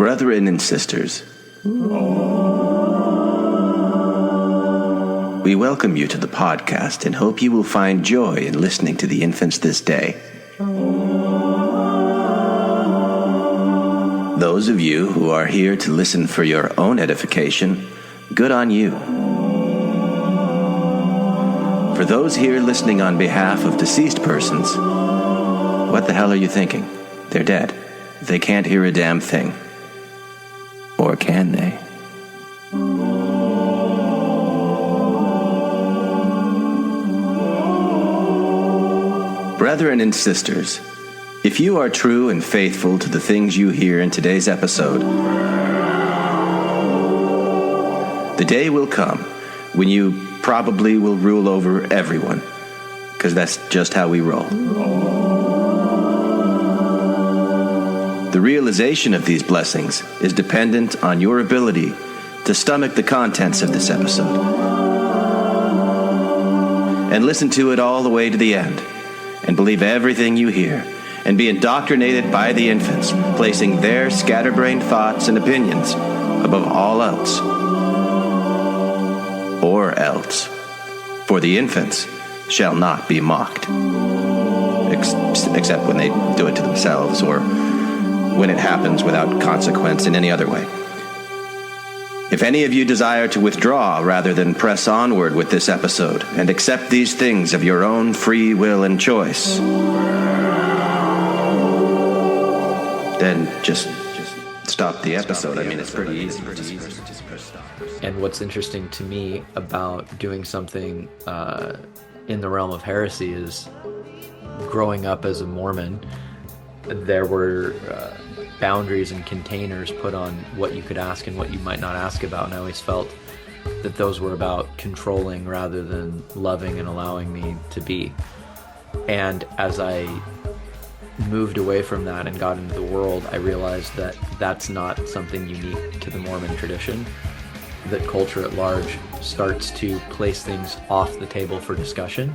Brethren and sisters, we welcome you to the podcast and hope you will find joy in listening to the infants this day. Those of you who are here to listen for your own edification, good on you. For those here listening on behalf of deceased persons, what the hell are you thinking? They're dead. They can't hear a damn thing. Or can they? Brethren and sisters, if you are true and faithful to the things you hear in today's episode, the day will come when you probably will rule over everyone, because that's just how we roll. The realization of these blessings is dependent on your ability to stomach the contents of this episode and listen to it all the way to the end and believe everything you hear and be indoctrinated by the infants, placing their scatterbrained thoughts and opinions above all else. Or else. For the infants shall not be mocked. Except when they do it to themselves or when it happens without consequence in any other way. If any of you desire to withdraw rather than press onward with this episode and accept these things of your own free will and choice, then just stop the episode. I mean, it's pretty easy. Just press stop. And what's interesting to me about doing something in the realm of heresy is growing up as a Mormon, there were boundaries and containers put on what you could ask and what you might not ask about, and I always felt that those were about controlling rather than loving and allowing me to be. And as I moved away from that and got into the world, I realized that that's not something unique to the Mormon tradition, that culture at large starts to place things off the table for discussion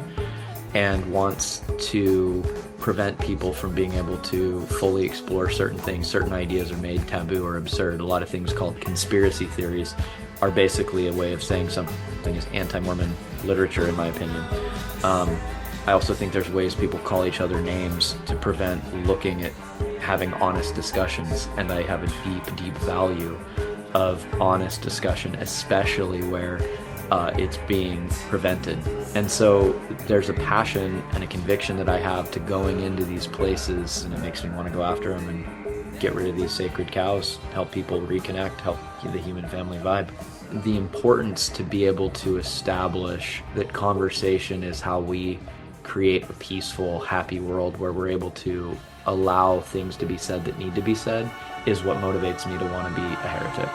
and wants to prevent people from being able to fully explore certain things. Certain ideas are made taboo or absurd. A lot of things called conspiracy theories are basically a way of saying something is anti-Mormon literature, in my opinion. I also think there's ways people call each other names to prevent looking at having honest discussions, and I have a deep, deep value of honest discussion, especially where it's being prevented. And so there's a passion and a conviction that I have to going into these places, and it makes me want to go after them and get rid of these sacred cows, help people reconnect, help the human family vibe. The importance to be able to establish that conversation is how we create a peaceful, happy world where we're able to allow things to be said that need to be said is what motivates me to want to be a heretic.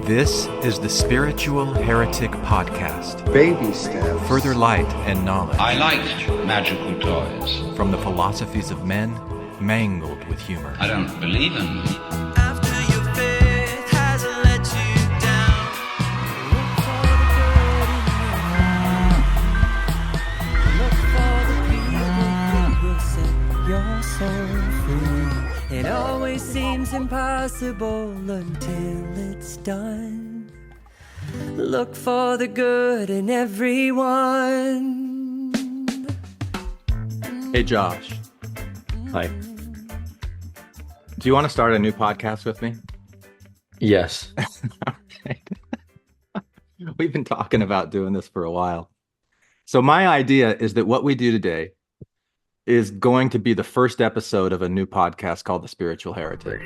This is the Spiritual Heretic podcast. Baby steps. Further light and knowledge. I liked magical toys. From the philosophies of men, mangled with humor. I don't believe in them. After your faith has let you down, look for the good in you. Look for the people who will set your soul free. It always seems impossible until it's done. Look for the good in everyone. Hey, Josh. Hi. Do you want to start a new podcast with me? Yes. Okay. We've been talking about doing this for a while. So my idea is that what we do today is going to be the first episode of a new podcast called The Spiritual Heretic.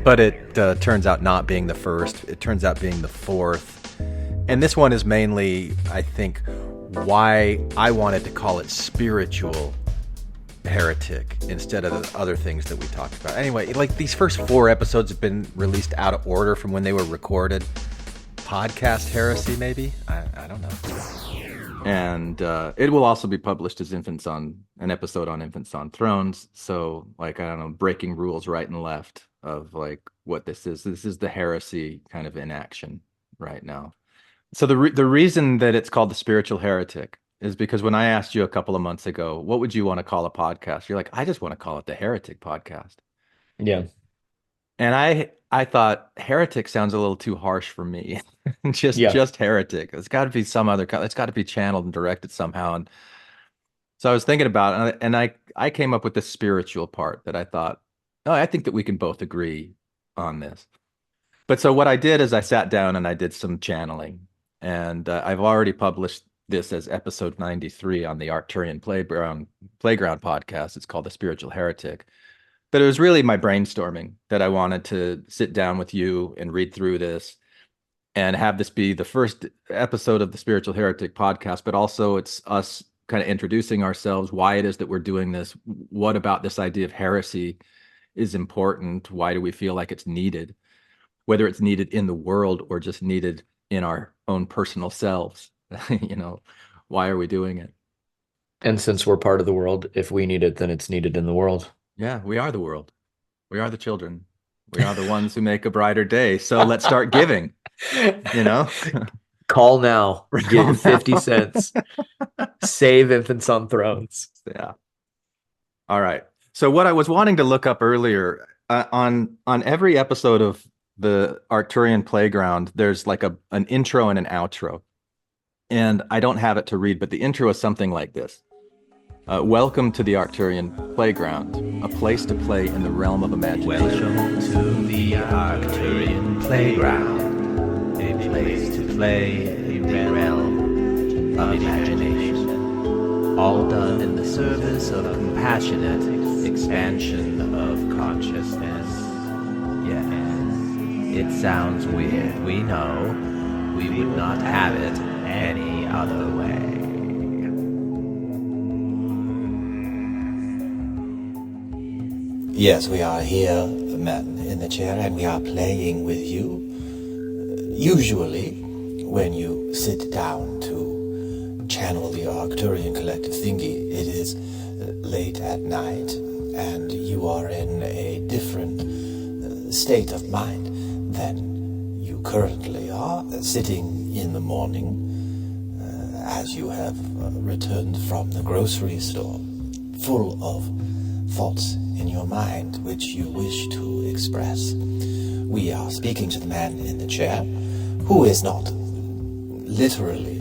But it turns out not being the first. It turns out being the fourth. And this one is mainly, I think, why I wanted to call it Spiritual Heretic instead of the other things that we talked about. Anyway, like these first 4 episodes have been released out of order from when they were recorded. Podcast heresy, maybe? I don't know. And it will also be published as an episode on Infants on Thrones. So, like, I don't know, breaking rules right and left of like what this is. This is the heresy kind of in action right now. So the reason that it's called the Spiritual Heretic is because when I asked you a couple of months ago, what would you want to call a podcast? You're like, I just want to call it the Heretic Podcast. Yeah. And I thought heretic sounds a little too harsh for me. just heretic. It's got to be some other. It's got to be channeled and directed somehow. And so I was thinking about it, and I came up with the spiritual part that I thought, oh, I think that we can both agree on this. But so what I did is I sat down and I did some channeling, and I've already published this as episode 93 on the Arcturian Playground podcast. It's called the Spiritual Heretic. But it was really my brainstorming that I wanted to sit down with you and read through this and have this be the first episode of the Spiritual Heretic podcast, but also it's us kind of introducing ourselves, why it is that we're doing this, what about this idea of heresy is important, why do we feel like it's needed, whether it's needed in the world or just needed in our own personal selves. Why are we doing it? And since we're part of the world, if we need it, then it's needed in the world. Yeah, we are the world. We are the children. We are the ones who make a brighter day. So let's start giving, Call now. Give 50 cents. Save infants on thrones. Yeah. All right. So what I was wanting to look up earlier, on every episode of the Arcturian Playground, there's like an intro and an outro. And I don't have it to read, but the intro is something like this. Welcome to the Arcturian Playground, a place to play in the realm of imagination. Welcome to the Arcturian Playground, a place to play in the realm of imagination. All done in the service of compassionate expansion of consciousness. Yes, it sounds weird, we know. We would not have it any other way. Yes, we are here, the man in the chair, and we are playing with you. Usually, when you sit down to channel the Arcturian collective thingy, it is late at night, and you are in a different state of mind than you currently are, sitting in the morning as you have returned from the grocery store, full of thoughts in your mind which you wish to express. We are speaking to the man in the chair, who is not literally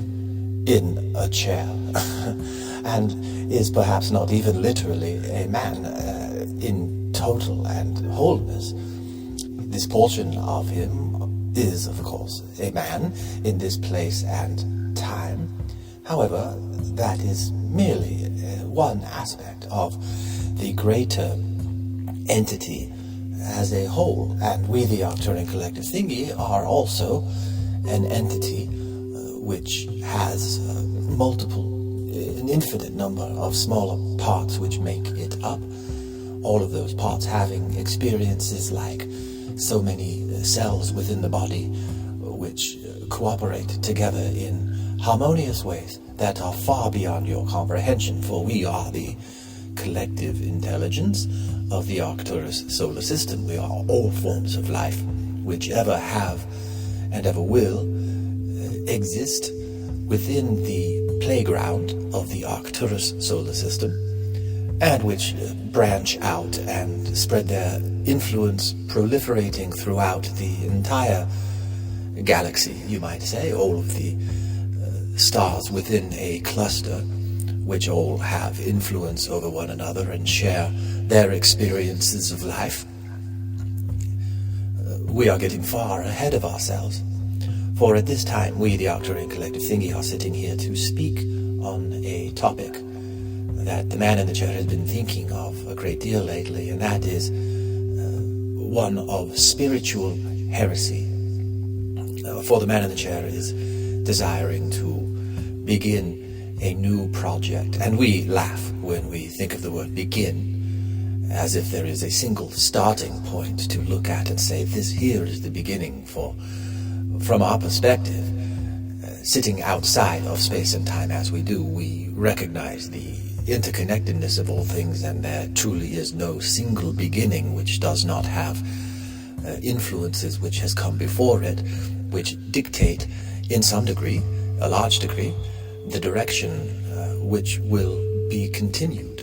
in a chair, and is perhaps not even literally a man in total and wholeness. This portion of him is, of course, a man in this place and time. However, that is merely one aspect of the greater entity as a whole, and we, the Arcturian collective thingy, are also an entity which has an infinite number of smaller parts which make it up. All of those parts having experiences like so many cells within the body which cooperate together in harmonious ways that are far beyond your comprehension, for we are the collective intelligence of the Arcturus solar system. We are all forms of life which ever have and ever will exist within the playground of the Arcturus solar system, and which branch out and spread their influence, proliferating throughout the entire galaxy, you might say, all of the stars within a cluster, which all have influence over one another and share their experiences of life. We are getting far ahead of ourselves, for at this time we, the Arcturian collective thingy, are sitting here to speak on a topic that the man in the chair has been thinking of a great deal lately, and that is one of spiritual heresy. For the man in the chair is desiring to begin a new project, and we laugh when we think of the word begin, as if there is a single starting point to look at and say, this here is the beginning. For from our perspective, sitting outside of space and time as we do, we recognize the interconnectedness of all things, and there truly is no single beginning which does not have influences which has come before it, which dictate, in some degree, a large degree, the direction which will be continued.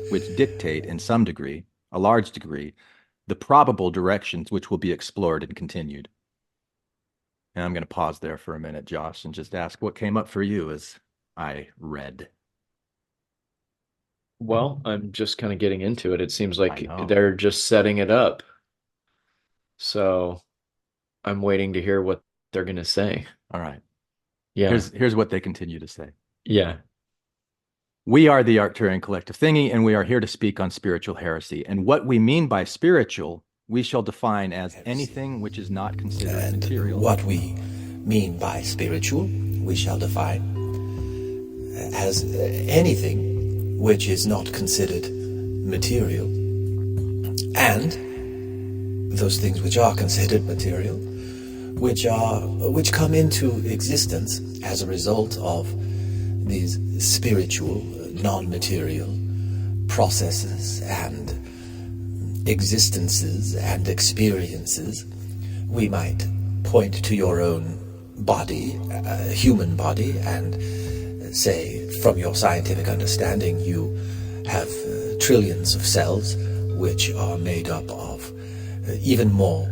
Which dictate, in some degree, a large degree, the probable directions which will be explored and continued. And I'm going to pause there for a minute, Josh, and just ask what came up for you as I read. Well, I'm just kind of getting into it. It seems like I know. they're just setting it up. So I'm waiting to hear what they're going to say. All right. Yeah. Here's what they continue to say. Yeah. We are the Arcturian Collective Thingy, and we are here to speak on spiritual heresy. And what we mean by spiritual, we shall define as anything which is not considered And material. what we mean by spiritual, we shall define as anything which is not considered material. And those things which are considered material, which come into existence as a result of these spiritual, non-material processes and existences and experiences. We might point to your own body, human body, and say, from your scientific understanding, you have trillions of cells which are made up of even more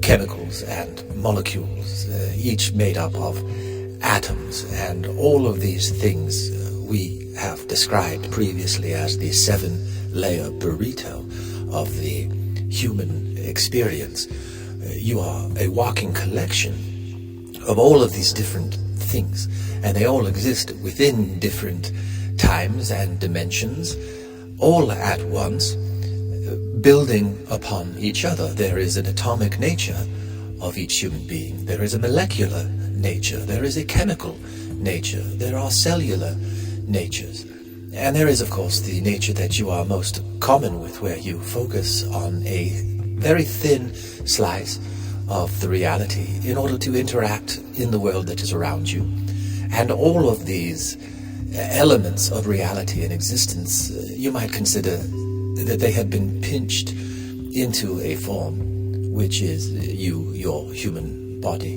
chemicals and molecules, each made up of atoms, and all of these things we have described previously as the 7-layer burrito of the human experience. You are a walking collection of all of these different things, and they all exist within different times and dimensions, all at once, building upon each other. There is an atomic nature of each human being. There is a molecular nature. There is a chemical nature. There are cellular natures. And there is, of course, the nature that you are most common with, where you focus on a very thin slice of the reality in order to interact in the world that is around you. And all of these elements of reality and existence, you might consider that they have been pinched into a form which is you, your human body.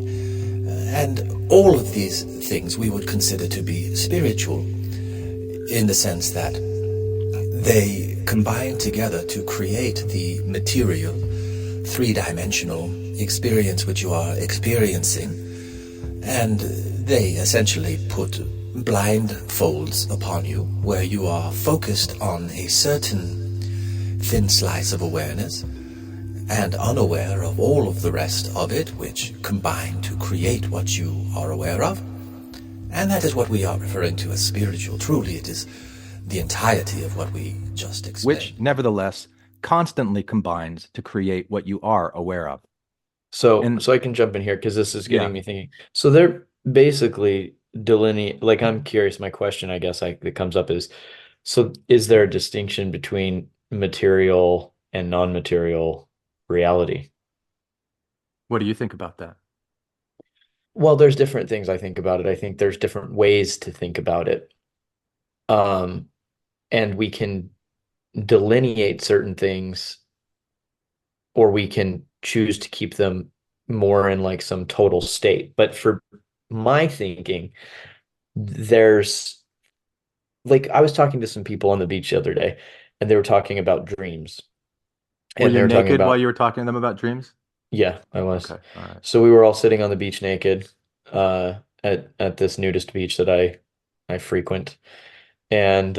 And all of these things we would consider to be spiritual, in the sense that they combine together to create the material, three-dimensional experience which you are experiencing, and they essentially put blindfolds upon you, where you are focused on a certain thin slice of awareness and unaware of all of the rest of it, which combine to create what you are aware of. And that is what we are referring to as spiritual. Truly, it is the entirety of what we just explained. Which, nevertheless, constantly combines to create what you are aware of. So I can jump in here because this is getting me thinking. So they're basically like, I'm curious, my question, I guess, that comes up is, so is there a distinction between material and non-material reality? What do you think about that? Well, there's different things I think about it. I think there's different ways to think about it. And we can delineate certain things, or we can choose to keep them more in like some total state. But for my thinking, there's like, I was talking to some people on the beach the other day, and they were talking about dreams. Were And they you were talking naked about, while you were talking to them about dreams? yeah, I was. Okay, all right. So we were all sitting on the beach naked, at this nudist beach that I frequent. And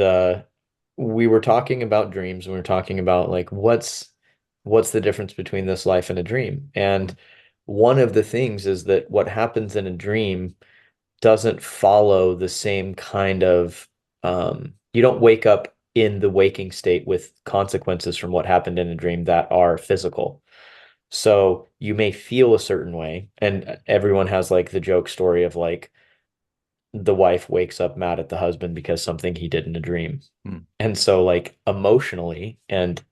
we were talking about dreams, and we were talking about like what's the difference between this life and a dream. And one of the things is that what happens in a dream doesn't follow the same kind of you don't wake up in the waking state with consequences from what happened in a dream that are physical. So you may feel a certain way, and everyone has like the joke story of like the wife wakes up mad at the husband because something he did in a dream. And so like emotionally and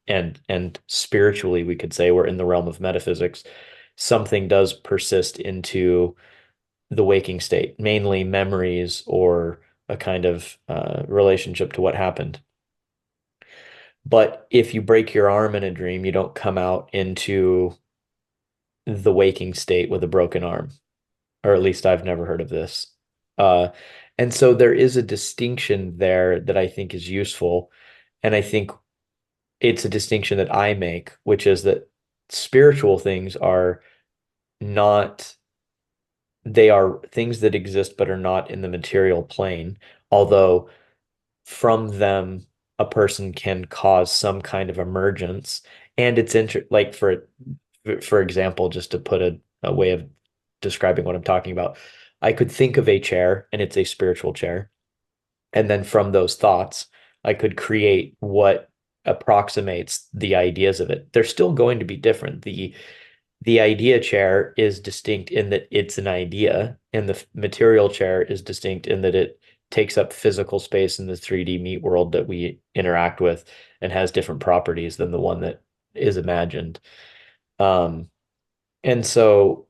spiritually, we could say, we're in the realm of metaphysics, something does persist into the waking state, mainly memories or a kind of relationship to what happened. But if you break your arm in a dream, you don't come out into the waking state with a broken arm, or at least I've never heard of this. Uh, and so there is a distinction there that I think is useful. And I think it's a distinction that I make, which is that spiritual things are not, they are things that exist but are not in the material plane, although from them a person can cause some kind of emergence. And it's like for example, just to put a way of describing what I'm talking about, I could think of a chair and it's a spiritual chair. And then from those thoughts, I could create what approximates the ideas of it. They're still going to be different. The idea chair is distinct in that it's an idea, and the material chair is distinct in that it takes up physical space in the 3D meat world that we interact with and has different properties than the one that is imagined. Um, and so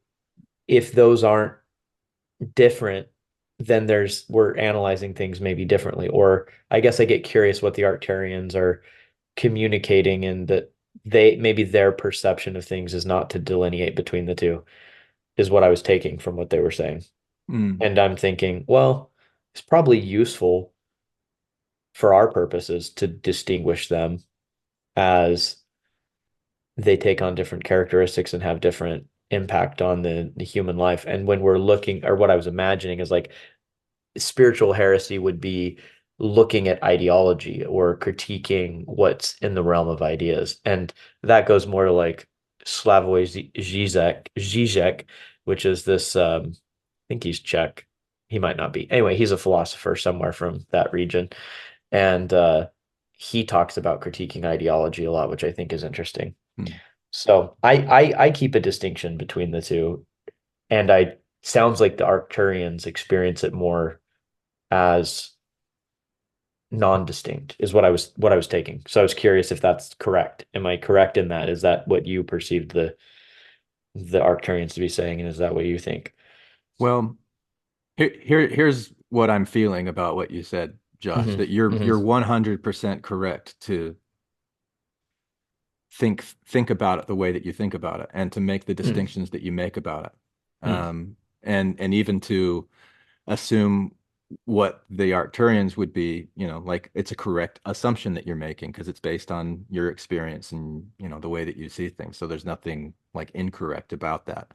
if those aren't different, then we're analyzing things maybe differently. Or I guess I get curious what the Arcturians are communicating, and that maybe their perception of things is not to delineate between the two, is what I was taking from what they were saying. Mm. And I'm thinking, well, it's probably useful for our purposes to distinguish them, as they take on different characteristics and have different impact on the human life. And when we're looking, or what I was imagining is like spiritual heresy would be looking at ideology or critiquing what's in the realm of ideas. And that goes more to like Slavoj Žižek, which is this, I think he's Czech. He might not be. Anyway, he's a philosopher somewhere from that region. And he talks about critiquing ideology a lot, which I think is interesting. So I keep a distinction between the two. And I sounds like the Arcturians experience it more as non-distinct, is what I was taking. So I was curious if that's correct. Am I correct in that? Is that what you perceived the Arcturians to be saying, and is that what you think? Well, here's what I'm feeling about what you said, Josh, that you're 100% correct to think about it the way that you think about it, and to make the distinctions that you make about it. And even to assume what the Arcturians would be, like it's a correct assumption that you're making because it's based on your experience and, the way that you see things. So there's nothing like incorrect about that.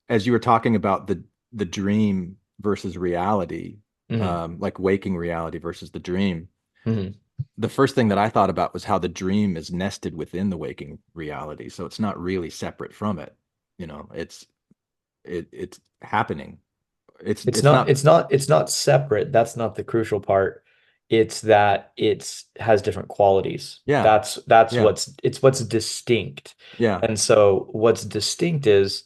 As you were talking about the dream versus reality, like waking reality versus the dream, the first thing that I thought about was how the dream is nested within the waking reality. So it's not really separate from it. It's happening. It's not separate. That's not the crucial part. It's that has different qualities. Yeah. That's Yeah. what's distinct. Yeah. And so what's distinct is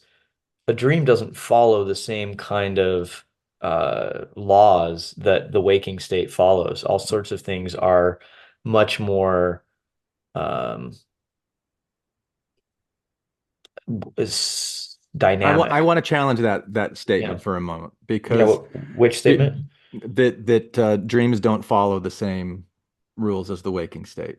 a dream doesn't follow the same kind of laws that the waking state follows. All sorts of things are much more dynamic. I want to challenge that statement for a moment, because which statement? That dreams don't follow the same rules as the waking state.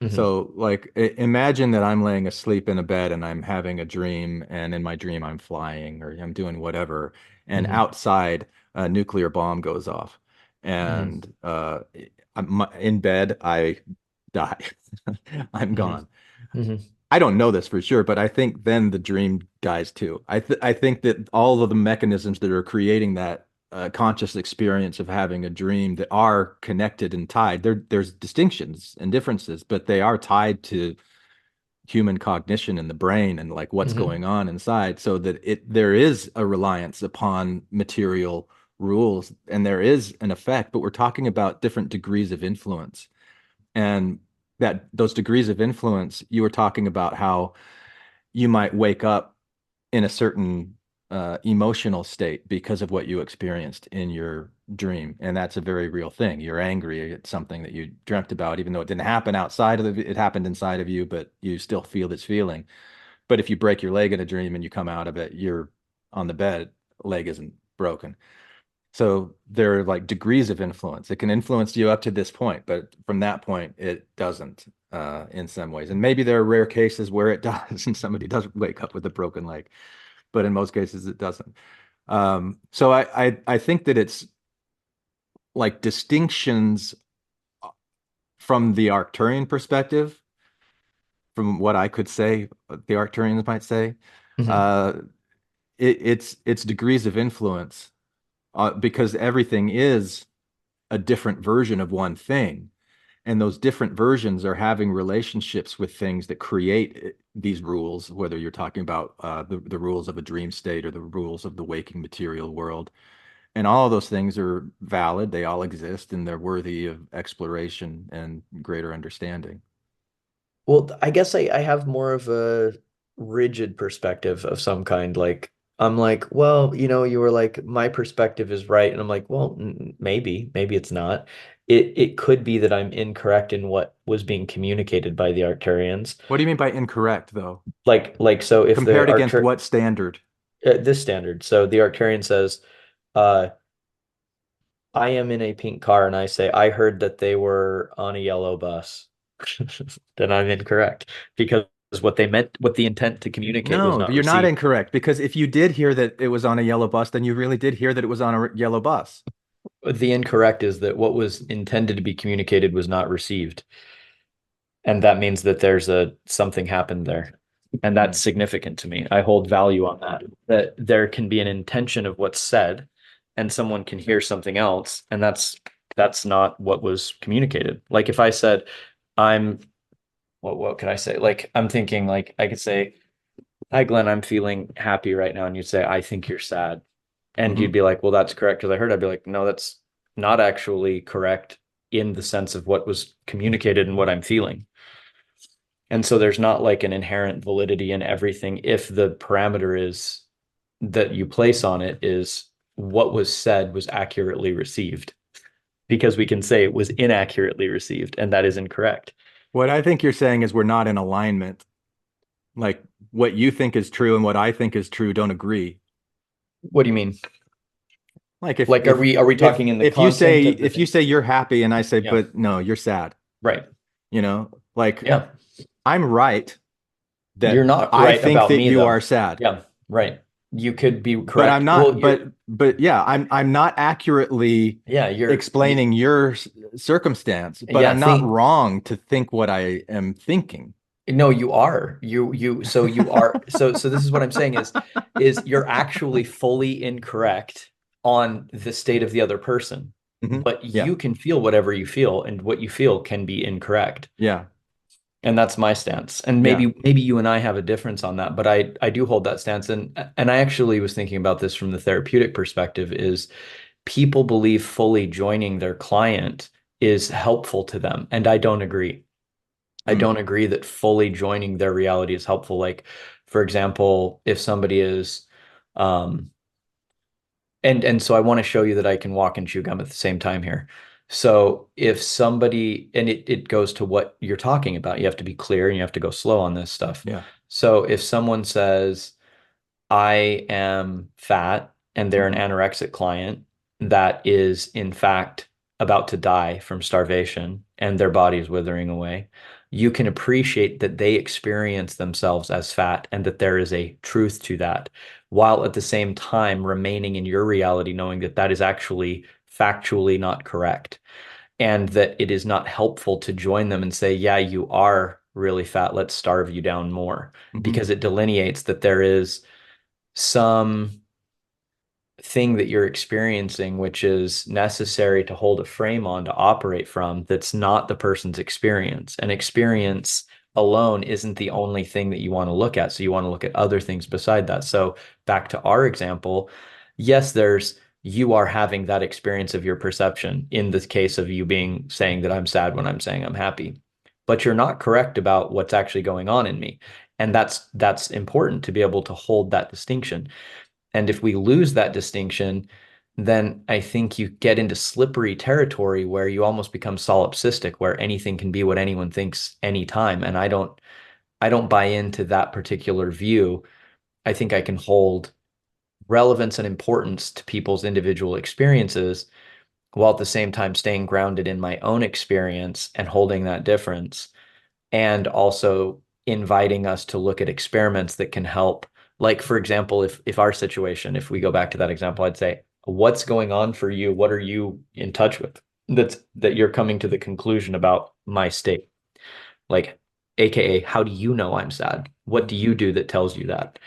So like imagine that I'm laying asleep in a bed and I'm having a dream, and in my dream I'm flying or I'm doing whatever, and outside a nuclear bomb goes off, and I'm in bed, I die. I'm gone. I don't know this for sure, but I think then the dream dies too. I think that all of the mechanisms that are creating that conscious experience of having a dream that are connected and tied, there's distinctions and differences, but they are tied to human cognition in the brain and like what's going on inside, so that there is a reliance upon material rules and there is an effect, but we're talking about different degrees of influence. And that those degrees of influence, you were talking about how you might wake up in a certain emotional state because of what you experienced in your dream. And that's a very real thing. You're angry at something that you dreamt about, even though it didn't happen outside of it happened inside of you, but you still feel this feeling. But if you break your leg in a dream and you come out of it, you're on the bed, leg isn't broken. So there are like degrees of influence. It can influence you up to this point, but from that point, it doesn't in some ways. And maybe there are rare cases where it does, and somebody does wake up with a broken leg, but in most cases, it doesn't. So I think that it's like distinctions from the Arcturian perspective, from what I could say, what the Arcturians might say, Mhm. uh, it's degrees of influence because everything is a different version of one thing. And those different versions are having relationships with things that create these rules, whether you're talking about the rules of a dream state or the rules of the waking material world. And all of those things are valid. They all exist and they're worthy of exploration and greater understanding. Well, I guess I have more of a rigid perspective of some kind. Like, I'm like, well, you were like, my perspective is right. And I'm like, well, maybe it's not. It could be that I'm incorrect in what was being communicated by the Arcturians. What do you mean by incorrect, though? So if the Compared against Arctur what standard? this standard, so the Arcturian says, uh, I am in a pink car and I say, I heard that they were on a yellow bus. Then I'm incorrect because what the intent to communicate was No, not you're not received. incorrect because if you did hear that it was on a yellow bus, then you really did hear that it was on a yellow bus. The incorrect is that what was intended to be communicated was not received. And that means that there's something happened there. And that's significant to me. I hold value on that. That there can be an intention of what's said and someone can hear something else, and that's not what was communicated. Like if I said, I'm what could I say? Like I'm thinking like I could say, hi Glenn, I'm feeling happy right now. And you'd say, I think you're sad. And you'd Mhm. be like, well, that's correct. Because I heard, I'd be like, no, that's not actually correct in the sense of what was communicated and what I'm feeling. And so there's not like an inherent validity in everything if the parameter is that you place on it is what was said was accurately received. Because we can say it was inaccurately received, and that is incorrect. What I think you're saying is we're not in alignment. Like what you think is true and what I think is true don't agree. What do you mean? Like if Like, are we talking in the if you content say of the if you thing? say you're happy and I say, Yeah, but no, you're sad, right. like Yeah. I'm right You're that not I right think about that me you are though. sad. Yeah, right. You could be But I'm correct. Well, not, but yeah, I'm not accurately yeah, explaining your circumstance, but yeah, I'm not wrong to think what I am thinking. no, you are. So you are. So this is what I'm saying is you're actually fully incorrect on the state of the other person, Mhm. but Yeah. you can feel whatever you feel, and what you feel can be incorrect. Yeah. And that's my stance. And Yeah. maybe you and I have a difference on that, but I do hold that stance. And I actually was thinking about this from the therapeutic perspective is people believe fully joining their client is helpful to them. And I don't agree. I Mm. don't agree that fully joining their reality is helpful. Like, for example, if somebody is um and so I want to show you that I can walk and chew gum at the same time here. So if somebody, and it goes to what you're talking about, you have to be clear and you have to go slow on this stuff. Yeah. So if someone says, I am fat, and they're an Mhm. anorexic client that is in fact about to die from starvation and their body is withering away, you can appreciate that they experience themselves as fat and that there is a truth to that, while at the same time remaining in your reality, knowing that that is actually factually not correct and that it is not helpful to join them and say, yeah, you are really fat, let's starve you down more, Mhm. because it delineates that there is some thing that you're experiencing, which is necessary to hold a frame on to operate from, that's not the person's experience. And experience alone isn't the only thing that you want to look at. So you want to look at other things beside that. So back to our example, yes, you are having that experience of your perception in the case of you being saying that I'm sad when I'm saying I'm happy. But you're not correct about what's actually going on in me. And that's important to be able to hold that distinction. And if we lose that distinction, then I think you get into slippery territory where you almost become solipsistic, where anything can be what anyone thinks anytime. And I don't buy into that particular view. I think I can hold relevance and importance to people's individual experiences, while at the same time staying grounded in my own experience and holding that difference, and also inviting us to look at experiments that can help. Like, for example, if our situation, if we go back to that example, I'd say, what's going on for you? What are you in touch with that you're coming to the conclusion about my state? Like, AKA, how do you know I'm sad? What do you do that tells you that?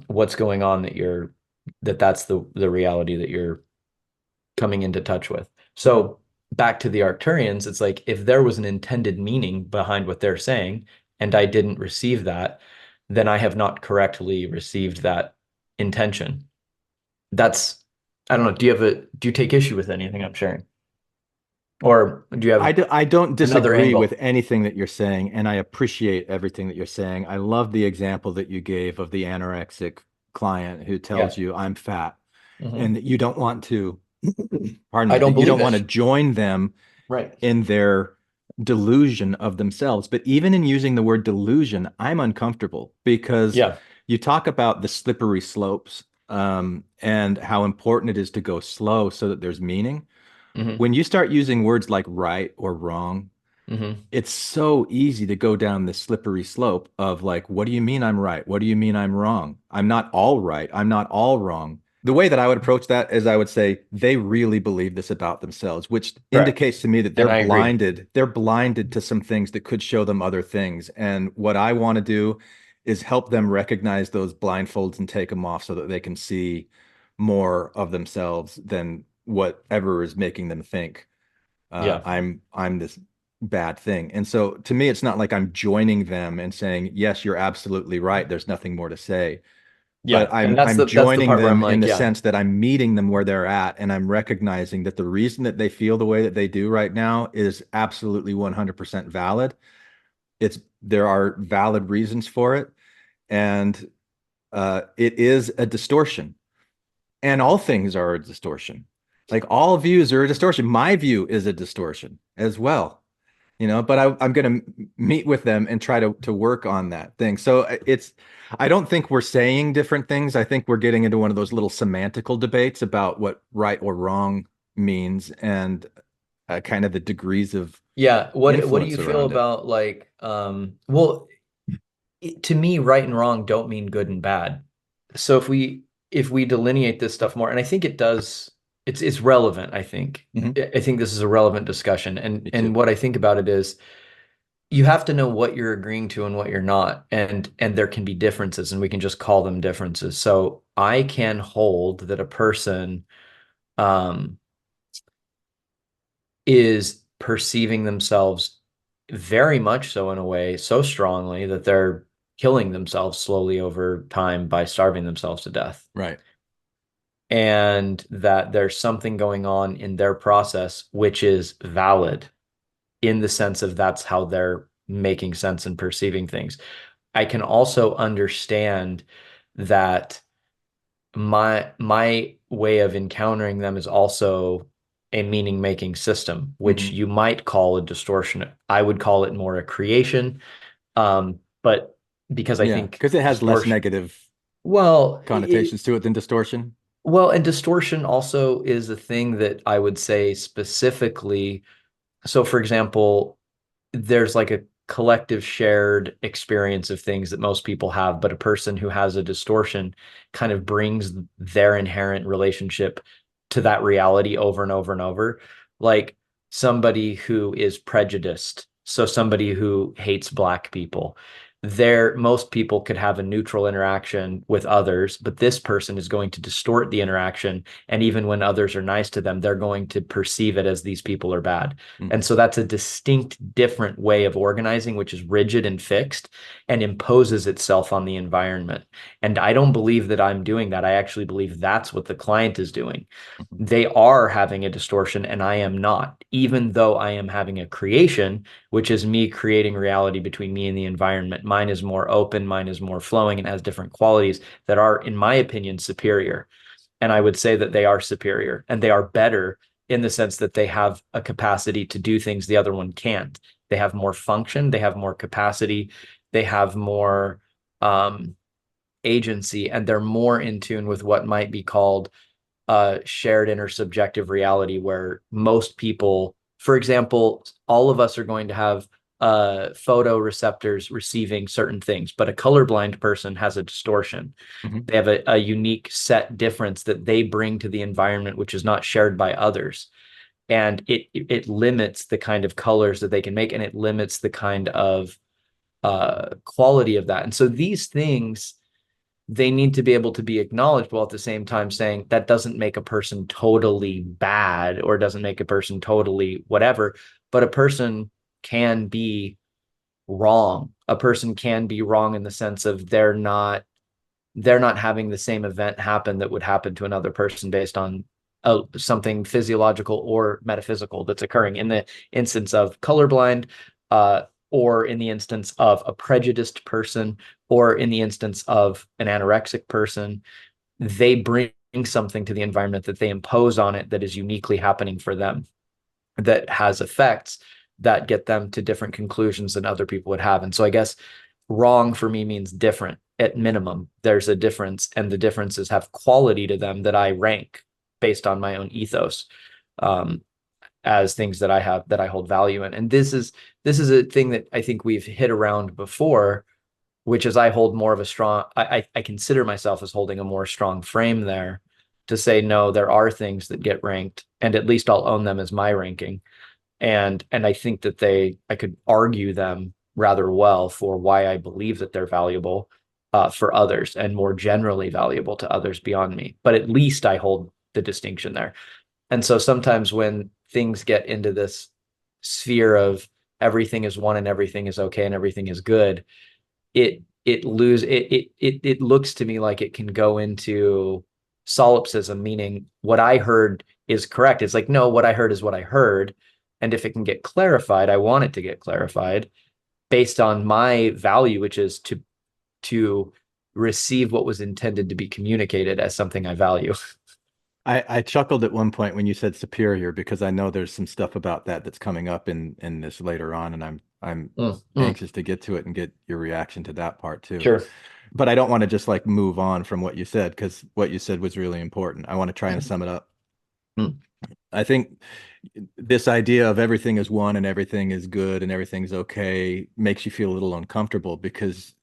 What's going on that's the reality that you're coming into touch with. So back to the Arcturians, it's like, if there was an intended meaning behind what they're saying and I didn't receive that, then I have not correctly received that intention. That's, I don't know. Do you take issue with anything I'm sharing? Or do you have I don't another disagree angle? with anything that you're saying, and I appreciate everything that you're saying. I love the example that you gave of the anorexic client who tells Yeah. you I'm fat, Mhm. and that you don't want to, pardon I me, don't that you believe don't want to it. join them Right. in their delusion of themselves. But even in using the word delusion, I'm uncomfortable because Yeah. you talk about the slippery slopes, and how important it is to go slow so that there's meaning. Hmm. When you start using words like right or wrong, Hmm. it's so easy to go down this slippery slope of like, what do you mean I'm right? What do you mean I'm wrong? I'm not all right. I'm not all wrong. The way that I would approach that is I would say they really believe this about themselves, which Correct. indicates to me that they're And I agree. blinded. They're blinded to some things that could show them other things. And what I want to do is help them recognize those blindfolds and take them off so that they can see more of themselves than whatever is making them think Yeah. I'm this bad thing. And so to me, it's not like I'm joining them and saying, yes, you're absolutely right. There's nothing more to say. But Yeah. And I'm that's the joining part where I'm them in like, the yeah. sense that I'm meeting them where they're at, and I'm recognizing that the reason that they feel the way that they do right now is absolutely 100% valid. There are valid reasons for it, and it is a distortion. And all things are a distortion. Like all views are a distortion. My view is a distortion as well, but I'm going to meet with them and try to work on that thing. So I don't think we're saying different things. I think we're getting into one of those little semantical debates about what right or wrong means, and kind of the degrees of Yeah. What do you influence feel around it. about, like, well, to me, right and wrong don't mean good and bad. So if we delineate this stuff more, and I think it does, it's relevant, I think. Hmm. I think this is a relevant discussion. Me And too. what I think about it is, you have to know what you're agreeing to and what you're not. And there can be differences, and we can just call them differences. So I can hold that a person um is perceiving themselves very much so, in a way, so strongly that they're killing themselves slowly over time by starving themselves to death. Right. And that there's something going on in their process which is valid, in the sense of that's how they're making sense and perceiving things. I can also understand that my way of encountering them is also a meaning making system, which Hmm. you might call a distortion. I would call it more a creation. But because I Yeah, think because it has less distortion, negative well, connotations to it than distortion. and distortion also is a thing that I would say specifically. So, for example, there's like a collective shared experience of things that most people have, but a person who has a distortion kind of brings their inherent relationship to that reality over and over and over. Like somebody who is prejudiced, so somebody who hates Black people. Most people could have a neutral interaction with others, but this person is going to distort the interaction. And even when others are nice to them, they're going to perceive it as these people are bad. Mhm. And so that's a distinct, different way of organizing, which is rigid and fixed and imposes itself on the environment. And I don't believe that I'm doing that. I actually believe that's what the client is doing. They are having a distortion and I am not, even though I am having a creation, which is me creating reality between me and the environment. Mine is more open, mine is more flowing, and has different qualities that are, in my opinion, superior. And I would say that they are superior and they are better in the sense that they have a capacity to do things the other one can't. They have more function, they have more capacity, they have more um, agency, and they're more in tune with what might be called shared intersubjective reality, where most people, for example, all of us are going to have photoreceptors receiving certain things, but a colorblind person has a distortion. They have a unique set difference that they bring to the environment, which is not shared by others. And it limits the kind of colors that they can make, and it limits the kind of quality of that. And so these things, they need to be able to be acknowledged, while at the same time saying that doesn't make a person totally bad or doesn't make a person totally whatever, but a person can be wrong. A person can be wrong in the sense of they're not having the same event happen that would happen to another person based on something physiological or metaphysical that's occurring. In the instance of colorblind, or in the instance of a prejudiced person, or in the instance of an anorexic person, they bring something to the environment that they impose on it that is uniquely happening for them, that has effects that get them to different conclusions than other people would have. And so I guess wrong for me means different. At minimum, there's a difference, and the differences have quality to them that I rank based on my own ethos, as things that I have, that I hold value in. And this is a thing that I think we've hit around before, which is I hold more of a strong, I consider myself as holding a more strong frame there to say, no, there are things that get ranked, and at least I'll own them as my ranking. And I think that I could argue them rather well for why I believe that they're valuable for others, and more generally valuable to others beyond me. But at least I hold the distinction there. And so sometimes when things get into this sphere of everything is one and everything is okay and everything is good, it looks to me like it can go into solipsism, meaning what I heard is correct. It's like, no, what I heard is what I heard. And if it can get clarified, I want it to get clarified based on my value, which is to receive what was intended to be communicated as something I value. I chuckled at one point when you said superior, because I know there's some stuff about that that's coming up in this later on, and I'm anxious to get to it and get your reaction to that part too. Sure. But I don't want to just like move on from what you said, because what you said was really important. I want to try and sum it up. I think this idea of everything is one and everything is good and everything's okay makes you feel a little uncomfortable, because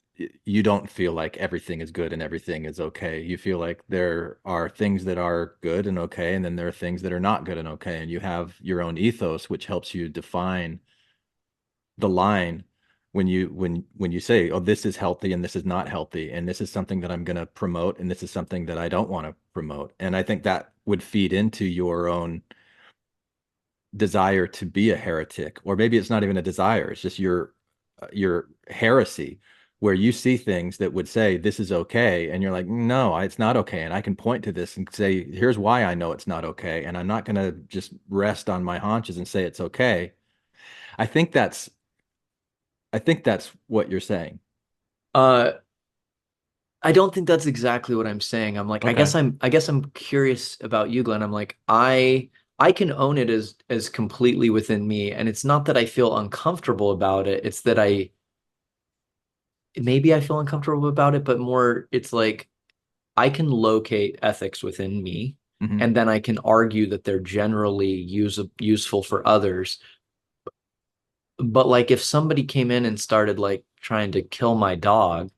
you don't feel like everything is good and everything is okay. You feel like there are things that are good and okay, and then there are things that are not good and okay. And you have your own ethos, which helps you define the line when you say, oh, this is healthy and this is not healthy, and this is something that I'm going to promote, and this is something that I don't want to promote. And I think that would feed into your own desire to be a heretic, or maybe it's not even a desire, it's just your heresy, where you see things that would say this is okay, and you're like, no, it's not okay, and I can point to this and say, here's why I know it's not okay, and I'm not going to just rest on my haunches and say it's okay. I think that's what you're saying. I don't think that's exactly what I'm saying. I'm like, Okay. I guess I'm curious about you, Glenn. I'm like, I can own it as completely within me, and it's not that I feel uncomfortable about it. It's that maybe I feel uncomfortable about it, but more it's like I can locate ethics within me, and then I can argue that they're generally useful for others. But like if somebody came in and started like trying to kill my dog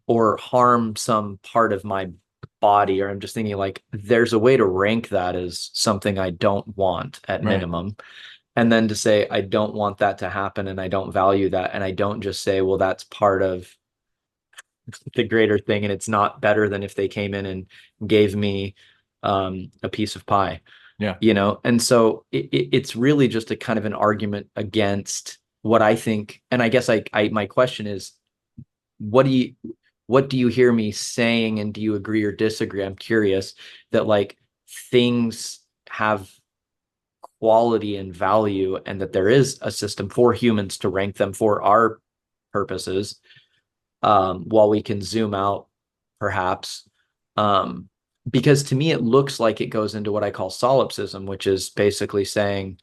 or harm some part of my body, or I'm just thinking like there's a way to rank that as something I don't want at minimum. And then to say, I don't want that to happen and I don't value that. And I don't just say, well, that's part of the greater thing. And it's not better than if they came in and gave me a piece of pie. Yeah. And so it's really just a kind of an argument against what I think. And I guess my question is, what do you hear me saying, and do you agree or disagree? I'm curious that like things have quality and value, and that there is a system for humans to rank them for our purposes, while we can zoom out perhaps, because to me it looks like it goes into what I call solipsism, which is basically saying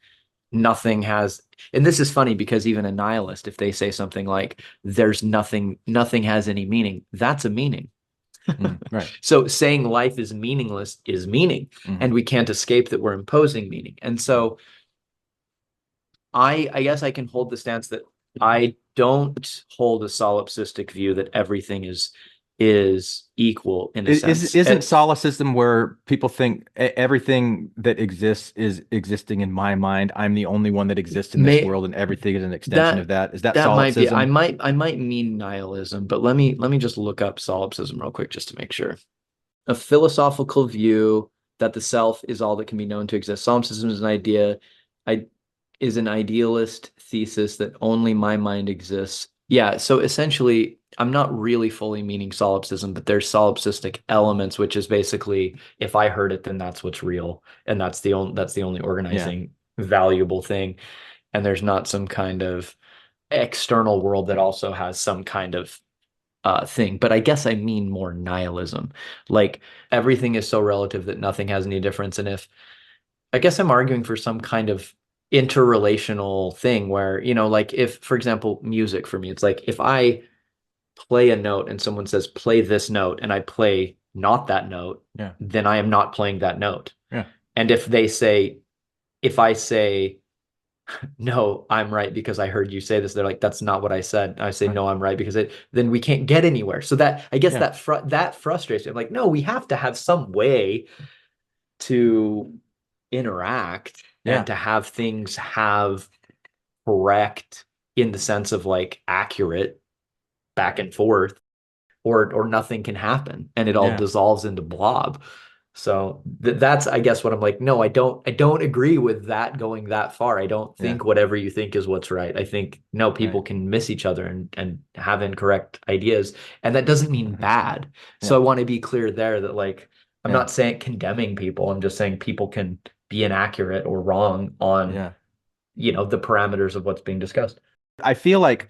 nothing has, and this is funny because even a nihilist, if they say something like there's nothing has any meaning, that's a meaning. Right. So saying life is meaningless is meaning, and we can't escape that we're imposing meaning. And so I guess I can hold the stance that I don't hold a solipsistic view that everything is equal in a sense. Isn't solipsism where people think everything that exists is existing in my mind? I'm the only one that exists in this world, and everything is an extension of that. Is that solipsism? Might be. I might mean nihilism, but let me just look up solipsism real quick just to make sure. A philosophical view that the self is all that can be known to exist. Solipsism is is an idealist thesis that only my mind exists. Yeah, so essentially, I'm not really fully meaning solipsism, but there's solipsistic elements, which is basically if I heard it, then that's what's real, and that's the only organizing valuable thing. And there's not some kind of external world that also has some kind of thing. But I guess I mean more nihilism. Like everything is so relative that nothing has any difference. And if I guess I'm arguing for some kind of interrelational thing where, like if, for example, music for me, it's like if I play a note and someone says, play this note, and I play not that note, then I am not playing that note. Yeah. And if I say, no, I'm right because I heard you say this, they're like, that's not what I said. I say, no, I'm right because then we can't get anywhere. So that, I guess that frustrates me. I'm like, no, we have to have some way to interact and to have things have correct in the sense of like accurate back and forth, or nothing can happen and it all dissolves into blob. So that's, I guess, what I'm like, no, I don't agree with that going that far. I don't think whatever you think is what's right. I think, no, people can miss each other and have incorrect ideas. And that doesn't mean bad. So I want to be clear there that like, I'm not saying condemning people. I'm just saying people can be inaccurate or wrong on, the parameters of what's being discussed. I feel like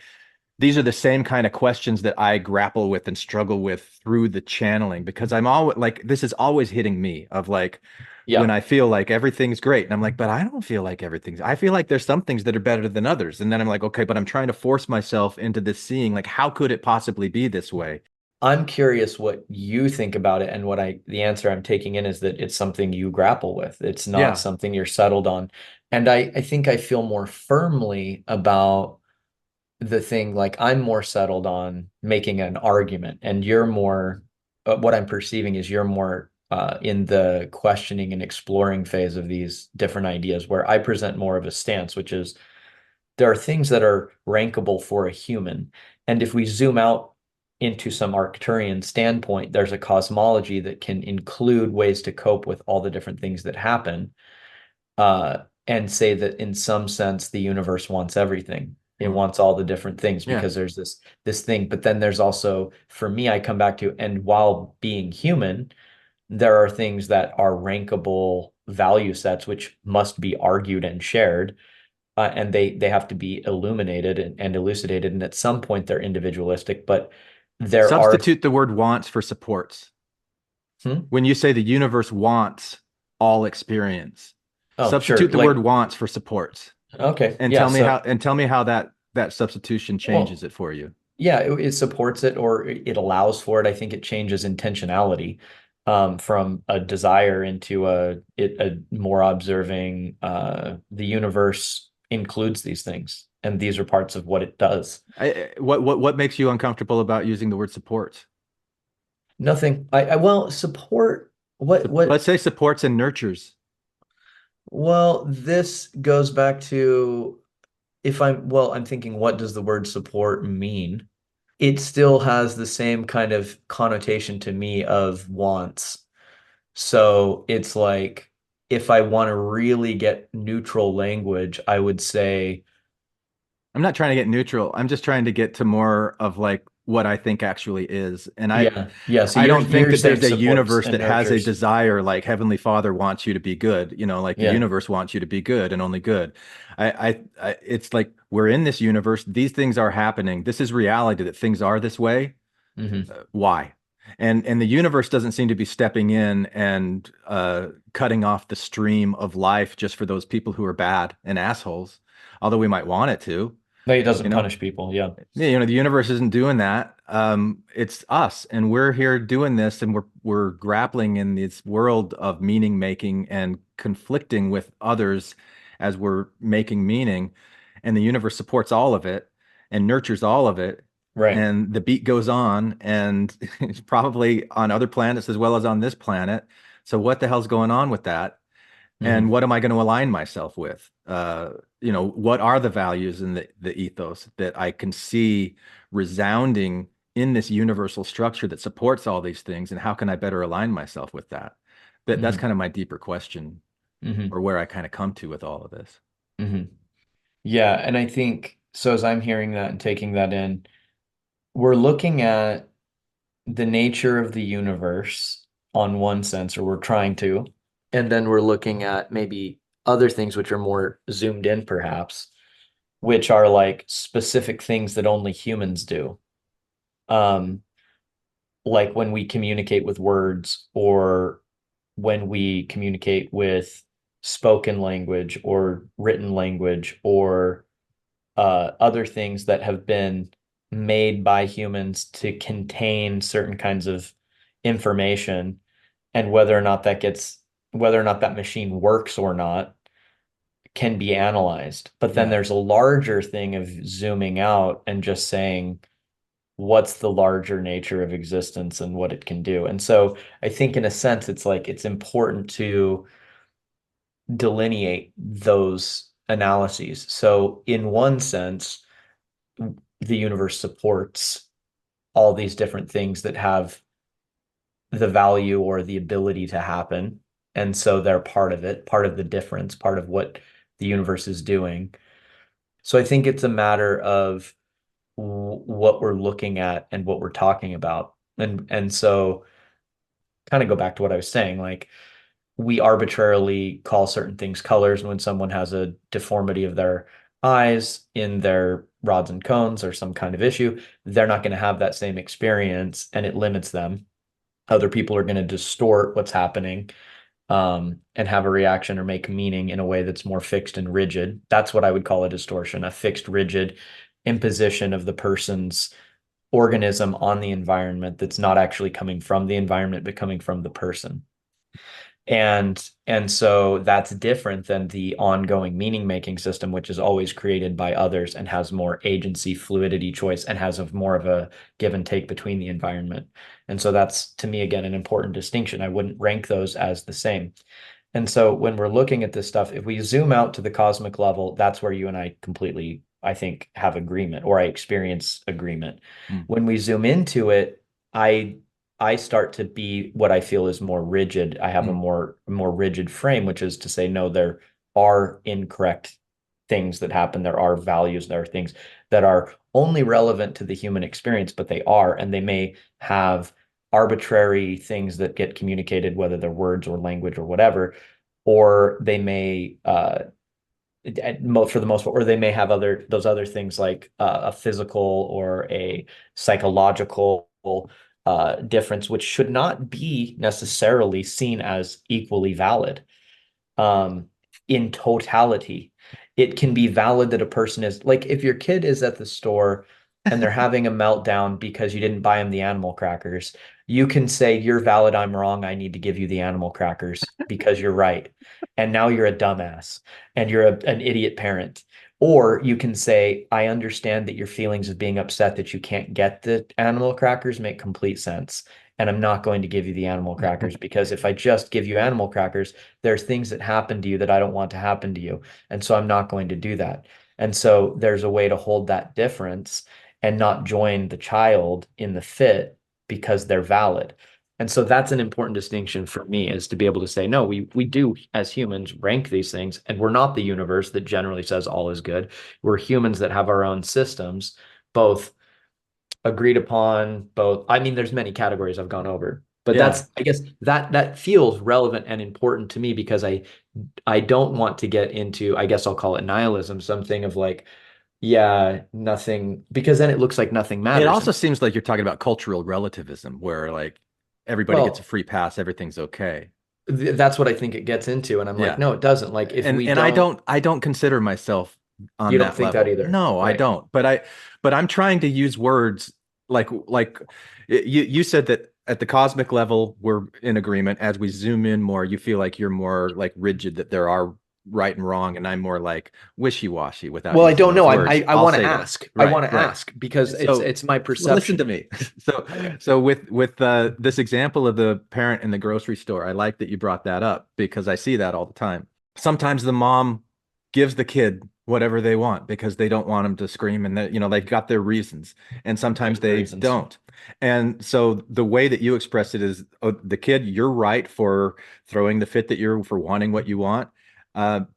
these are the same kind of questions that I grapple with and struggle with through the channeling, because I'm always like, this is always hitting me of like, when I feel like everything's great and I'm like, but I don't feel like I feel like there's some things that are better than others. And then I'm like, okay, but I'm trying to force myself into this seeing, like, how could it possibly be this way? I'm curious what you think about it, and the answer I'm taking in is that it's something you grapple with. It's not something you're settled on. And I think I feel more firmly about the thing, like I'm more settled on making an argument, and you're more, what I'm perceiving is you're more in the questioning and exploring phase of these different ideas, where I present more of a stance, which is there are things that are rankable for a human. And if we zoom out into some Arcturian standpoint, there's a cosmology that can include ways to cope with all the different things that happen, and say that in some sense, the universe wants everything. It wants all the different things because there's this thing. But then there's also, for me, I come back to, and while being human, there are things that are rankable value sets, which must be argued and shared. And they have to be illuminated and elucidated. And at some point they're individualistic, but Substitute the word wants for supports. When you say the universe wants all experience, substitute the word wants for supports. Okay. And tell me how that substitution changes it for you. Yeah, it supports it, or it allows for it. I think it changes intentionality from a desire into a more observing. The universe includes these things, and these are parts of what it does. What makes you uncomfortable about using the word support? Nothing. Support. What? Let's say supports and nurtures. Well, this goes back to, I'm thinking, what does the word support mean? It still has the same kind of connotation to me of wants. So it's like, if I want to really get neutral language, I would say, I'm not trying to get neutral. I'm just trying to get to more of like what I think actually is. And so I don't think that there's a universe that has a desire like Heavenly Father wants you to be good, the universe wants you to be good and only good. It's like, we're in this universe. These things are happening. This is reality, that things are this way. Why? And the universe doesn't seem to be stepping in and cutting off the stream of life just for those people who are bad and assholes, although we might want it to. No, he doesn't You know, punish people. Yeah. the universe isn't doing that. It's us, and we're here doing this, and we're grappling in this world of meaning making and conflicting with others as we're making meaning, and the universe supports all of it and nurtures all of it, Right. and the beat goes on, and it's probably on other planets as well as on this planet. So what the hell's going on with that? And Hmm. what am I going to align myself with? What are the values in the ethos that I can see resounding in this universal structure that supports all these things, and how can I better align myself with that? That's Hmm. kind of my deeper question, Hmm. or where I kind of come to with all of this. Hmm. Yeah, and I think so as I'm hearing that and taking that in, we're looking at the nature of the universe on one sense, or we're trying to, and then we're looking at maybe other things which are more zoomed in, perhaps, which are like specific things that only humans do. Um, like when we communicate with words, or when we communicate with spoken language or written language, or other things that have been made by humans to contain certain kinds of information, and whether or not that machine works or not can be analyzed. But then Yeah. there's a larger thing of zooming out and just saying, what's the larger nature of existence and what it can do. And so I think in a sense, it's like it's important to delineate those analyses. So in one sense, the universe supports all these different things that have the value or the ability to happen. And so they're part of it, part of the difference, part of what the universe is doing. So I think it's a matter of what we're looking at and what we're talking about. And so kind of go back to what I was saying, like we arbitrarily call certain things colors. And when someone has a deformity of their eyes, in their rods and cones, or some kind of issue, they're not going to have that same experience, and it limits them. Other people are going to distort what's happening, and have a reaction or make meaning in a way that's more fixed and rigid. That's what I would call a distortion, a fixed, rigid imposition of the person's organism on the environment that's not actually coming from the environment, but coming from the person. And so that's different than the ongoing meaning making system, which is always created by others and has more agency, fluidity, choice, and has more of a give and take between the environment. And so that's, to me, again, an important distinction. I wouldn't rank those as the same. And so when we're looking at this stuff, if we zoom out to the cosmic level, that's where you and I completely, I think, have agreement, or I experience agreement. Mm. When we zoom into it, I I start to be what I feel is more rigid. I have a Mm. more rigid frame, which is to say, no, there are incorrect things that happen. There are values, there are things that are only relevant to the human experience, but they are, and they may have arbitrary things that get communicated, whether they're words or language or whatever, or they may for the most part, or they may have those other things like a physical or a psychological difference, which should not be necessarily seen as equally valid um, in totality. It can be valid that a person is like, if your kid is at the store and they're having a meltdown because you didn't buy them the animal crackers, you can say, you're valid, I'm wrong, I need to give you the animal crackers because you're right. And now you're a dumbass and you're an idiot parent. Or you can say, I understand that your feelings of being upset that you can't get the animal crackers make complete sense. And I'm not going to give you the animal crackers because if I just give you animal crackers, there's things that happen to you that I don't want to happen to you. And so I'm not going to do that. And so there's a way to hold that difference and not join the child in the fit because they're valid. And so that's an important distinction for me, is to be able to say, no, we do as humans rank these things, and we're not the universe that generally says all is good. We're humans that have our own systems, both agreed upon, both. I mean, there's many categories I've gone over, but Yeah. that's, I guess, that feels relevant and important to me because I don't want to get into, I guess I'll call it nihilism, something of like, yeah, nothing, because then it looks like nothing It matters. also seems like you're talking about cultural relativism, where like everybody gets a Well, free pass, everything's okay. that's what I think it gets into, and I'm like, Yeah. no, it doesn't. Like if and we and I don't, don't I don't consider myself on You don't that think that level. either, No, I right? don't. But I'm trying to use words like you said that at the cosmic level we're in agreement. As we zoom in more, you feel like you're more like rigid, that there are right and wrong, and I'm more like wishy-washy without Well, I using don't those know. words. I I'll want to say that. ask. I Right, want to right. ask because So it's my listen to perception. me. So with this example of the parent in the grocery store, I like that you brought that up because I see that all the time. Sometimes the mom gives the kid whatever they want because they don't want them to scream, and that, they've got their reasons, and sometimes Good they reasons. don't. And so the way that you express it is, oh, the kid, you're right for throwing the fit, that you're for wanting what you want.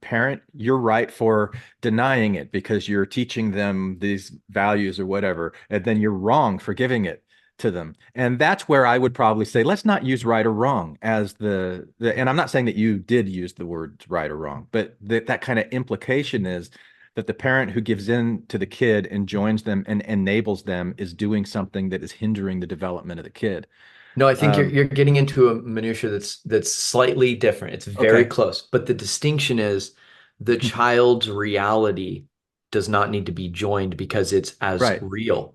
Parent, you're right for denying it because you're teaching them these values or whatever, and then you're wrong for giving it to them. And that's where I would probably say, let's not use right or wrong as the and I'm not saying that you did use the words right or wrong, but that kind of implication is that the parent who gives in to the kid and joins them and enables them is doing something that is hindering the development of the kid. No, I think Um, you're getting into a minutia that's slightly different. It's very okay. close, but the distinction is the child's reality does not need to be joined because it's as Right. real.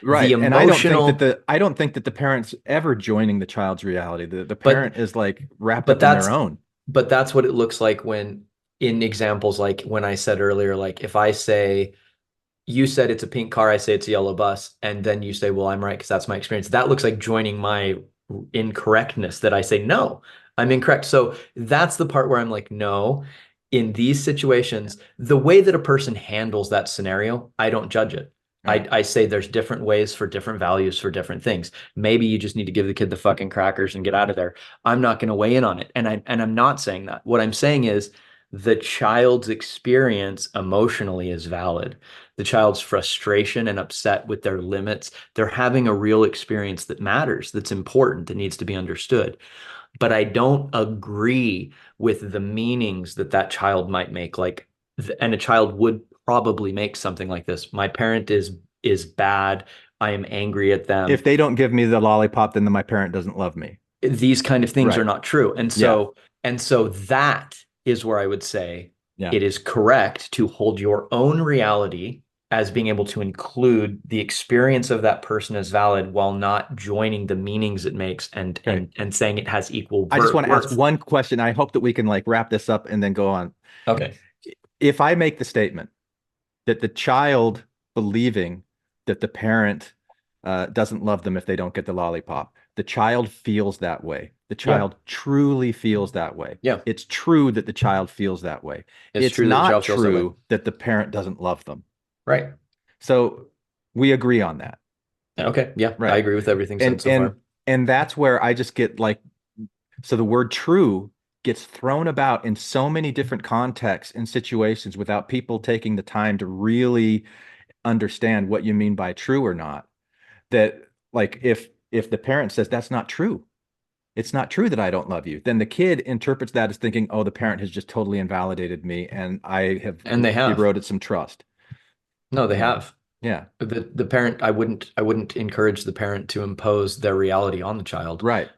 The Right. And emotional, I don't think that the parent's ever joining the child's reality. The but parent is like wrapped but up in their that's own. but that's what it looks like when in examples like when I said earlier, like if I say you said it's a pink car, I say it's a yellow bus, and then you say, well, I'm right because that's my experience. That looks like joining my incorrectness that I say, no, I'm incorrect. So that's the part where I'm like, no, in these situations, the way that a person handles that scenario, I don't judge it. Right. I say there's different ways for different values for different things. Maybe you just need to give the kid the fucking crackers and get out of there. I'm not going to weigh in on it. And I'm not saying that. What I'm saying is the child's experience emotionally is valid. The child's frustration and upset with their limits, they're having a real experience that matters, that's important, that needs to be understood. But I don't agree with the meanings that that child might make. Like, and a child would probably make something like this. My parent is bad. I am angry at them. If they don't give me the lollipop, then my parent doesn't love me. These kind of things are Right. not true. Yeah. And so that is where I would say Yeah. it is correct to hold your own reality as being able to include the experience of that person as valid while not joining the meanings it makes and Okay. and saying it has equal I just want to ask worth. one question. I hope that we can like wrap this up and then go on. Okay. If I make the statement that the child believing that the parent doesn't love them if they don't get the lollipop, the child feels that way. The Yeah. child truly feels that way. Yeah. It's true that the child feels that way. It's It's true that the not child feels that way. true that the parent doesn't love them. Right. So we agree on that. Okay. Yeah. I Right. agree with everything said And so and far. and that's where I just get like, so the word true gets thrown about in so many different contexts and situations without people taking the time to really understand what you mean by true or not. That like if the parent says that's not true, it's not true that I don't love you, then the kid interprets that as thinking, oh, the parent has just totally invalidated me and I have And they have. eroded some trust. No, they You know? have. Yeah. The parent, I wouldn't encourage the parent to impose their reality on the child. Right.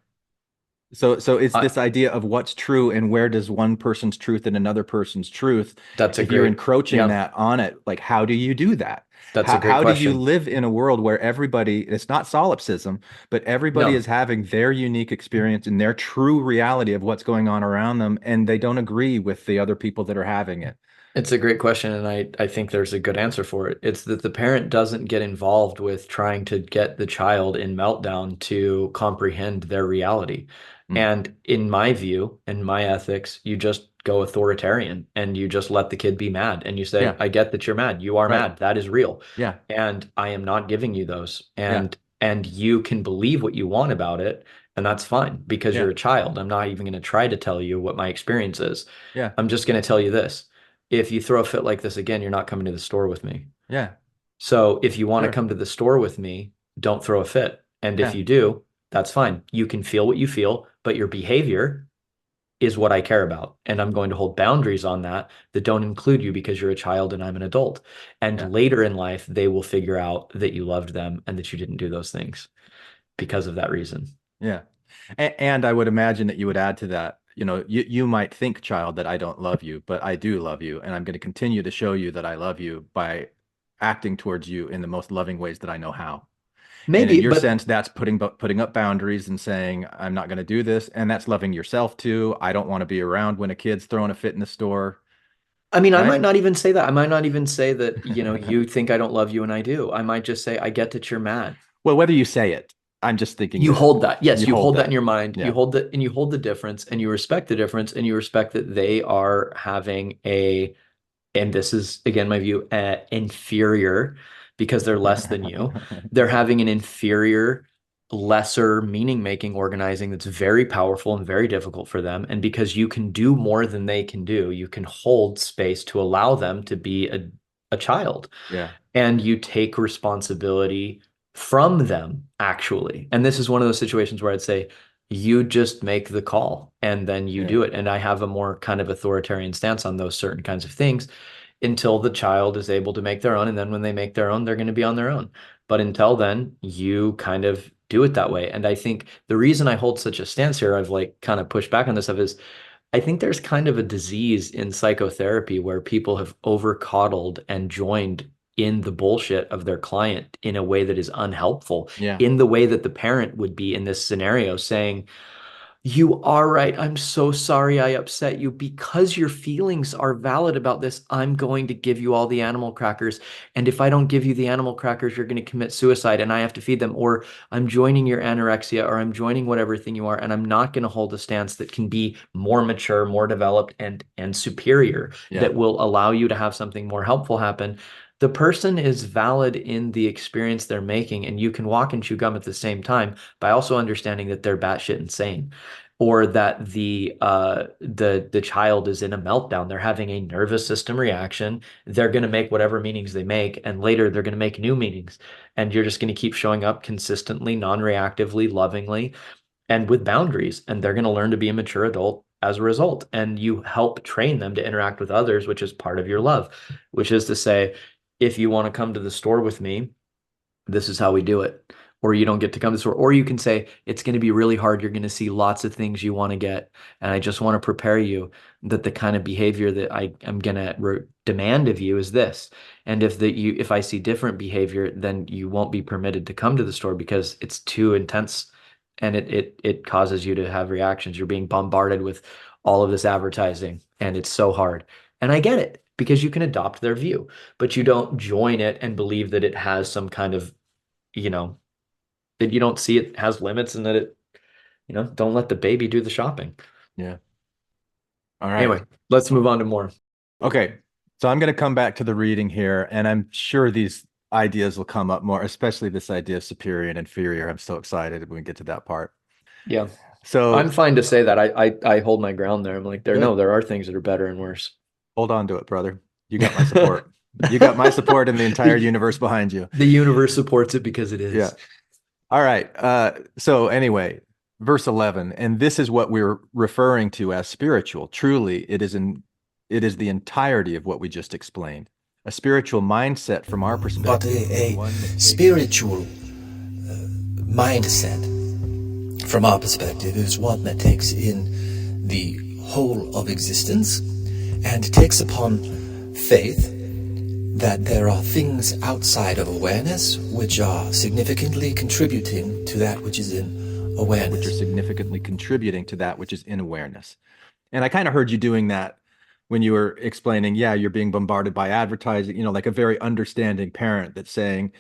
So it's I, this idea of what's true and where does one person's truth and another person's truth. that's a If you're great, encroaching yeah, that on it, like how do you do that? that's a How great how do you question. live in a world where everybody, it's not solipsism, but everybody No, is having their unique experience and their true reality of what's going on around them, and they don't agree with the other people that are having it. it's a great question, and I think there's a good answer for it. It's that the parent doesn't get involved with trying to get the child in meltdown to comprehend their reality. Mm. And in my view, in my ethics, you just go authoritarian and you just let the kid be mad. And you say, Yeah. I get that you're mad. You are Right. mad. That is real. Yeah. And I am not giving you those. Yeah. And you can believe what you want about it, and that's fine because Yeah. you're a child. I'm not even going to try to tell you what my experience is. Yeah. I'm just going to tell you this. If you throw a fit like this again, you're not coming to the store with me. Yeah. So if you want to Sure. come to the store with me, don't throw a fit. And if Yeah. you do, that's fine. You can feel what you feel, but your behavior is what I care about. And I'm going to hold boundaries on that that don't include you because you're a child and I'm an adult. And Yeah. later in life, they will figure out that you loved them and that you didn't do those things because of that reason. Yeah. And I would imagine that you would add to that you might think, child, that I don't love you, but I do love you. And I'm going to continue to show you that I love you by acting towards you in the most loving ways that I know how. And in Maybe, your but sense, that's putting up boundaries and saying, I'm not going to do this. And that's loving yourself too. I don't want to be around when a kid's throwing a fit in the store. I mean, I Right? might not even say that. I might not even say that, you think I don't love you and I do. I might just say, I get that you're mad. Well, whether you say it, I'm just thinking You that hold that. Yes, you you hold hold that that. in your mind. Yeah. You hold that, and you hold the difference, and you respect the difference, and you respect that they are having and this is again my view, inferior, because they're less than you. They're having an inferior, lesser meaning making organizing that's very powerful and very difficult for them. And because you can do more than they can do, you can hold space to allow them to be a child. Yeah. And you take responsibility from them, actually. And this is one of those situations where I'd say, you just make the call and then you do it. And I have a more kind of authoritarian stance on those certain kinds of things until the child is able to make their own. And then when they make their own, they're going to be on their own. But until then, you kind of do it that way. And I think the reason I hold such a stance here, I've like kind of pushed back on this stuff, is I think there's kind of a disease in psychotherapy where people have over coddled and joined in the bullshit of their client in a way that is unhelpful, Yeah. in the way that the parent would be in this scenario, saying, you are right. I'm so sorry I upset you. Because your feelings are valid about this, I'm going to give you all the animal crackers. And if I don't give you the animal crackers, you're going to commit suicide and I have to feed them. Or I'm joining your anorexia, or I'm joining whatever thing you are. And I'm not going to hold a stance that can be more mature, more developed, and superior, that will allow you to have something more helpful happen. The person is valid in the experience they're making, and you can walk and chew gum at the same time by also understanding that they're batshit insane, or that the child is in a meltdown. They're having a nervous system reaction. They're going to make whatever meanings they make, and later they're going to make new meanings. And you're just going to keep showing up consistently, non-reactively, lovingly, and with boundaries. And they're going to learn to be a mature adult as a result. And you help train them to interact with others, which is part of your love, which is to say, if you want to come to the store with me, this is how we do it. Or you don't get to come to the store. Or you can say, it's going to be really hard. You're going to see lots of things you want to get. And I just want to prepare you that the kind of behavior that I am going to demand of you is this. And if I see different behavior, then you won't be permitted to come to the store because it's too intense and it causes you to have reactions. You're being bombarded with all of this advertising and it's so hard. And I get it, because you can adopt their view, but you don't join it and believe that it has some kind of, that you don't see it has limits, and that it, don't let the baby do the shopping. Yeah. All right. Anyway, let's move on to more. Okay. So I'm going to come back to the reading here, and I'm sure these ideas will come up more, especially this idea of superior and inferior. I'm so excited when we get to that part. Yeah. So I'm fine to say that. I hold my ground there. I'm like, there are things that are better and worse. Hold on to it, brother. You got my support. You got my support and the entire universe behind you. The universe supports it because it is. Yeah. All right. So anyway, verse 11, and this is what we're referring to as spiritual. Truly, it is the entirety of what we just explained. A spiritual mindset from our perspective. But a spiritual mindset from our perspective is one that takes in the whole of existence and takes upon faith that there are things outside of awareness which are significantly contributing to that which is in awareness. Which are significantly contributing to that which is in awareness. And I kind of heard you doing that when you were explaining, you're being bombarded by advertising, like a very understanding parent that's saying,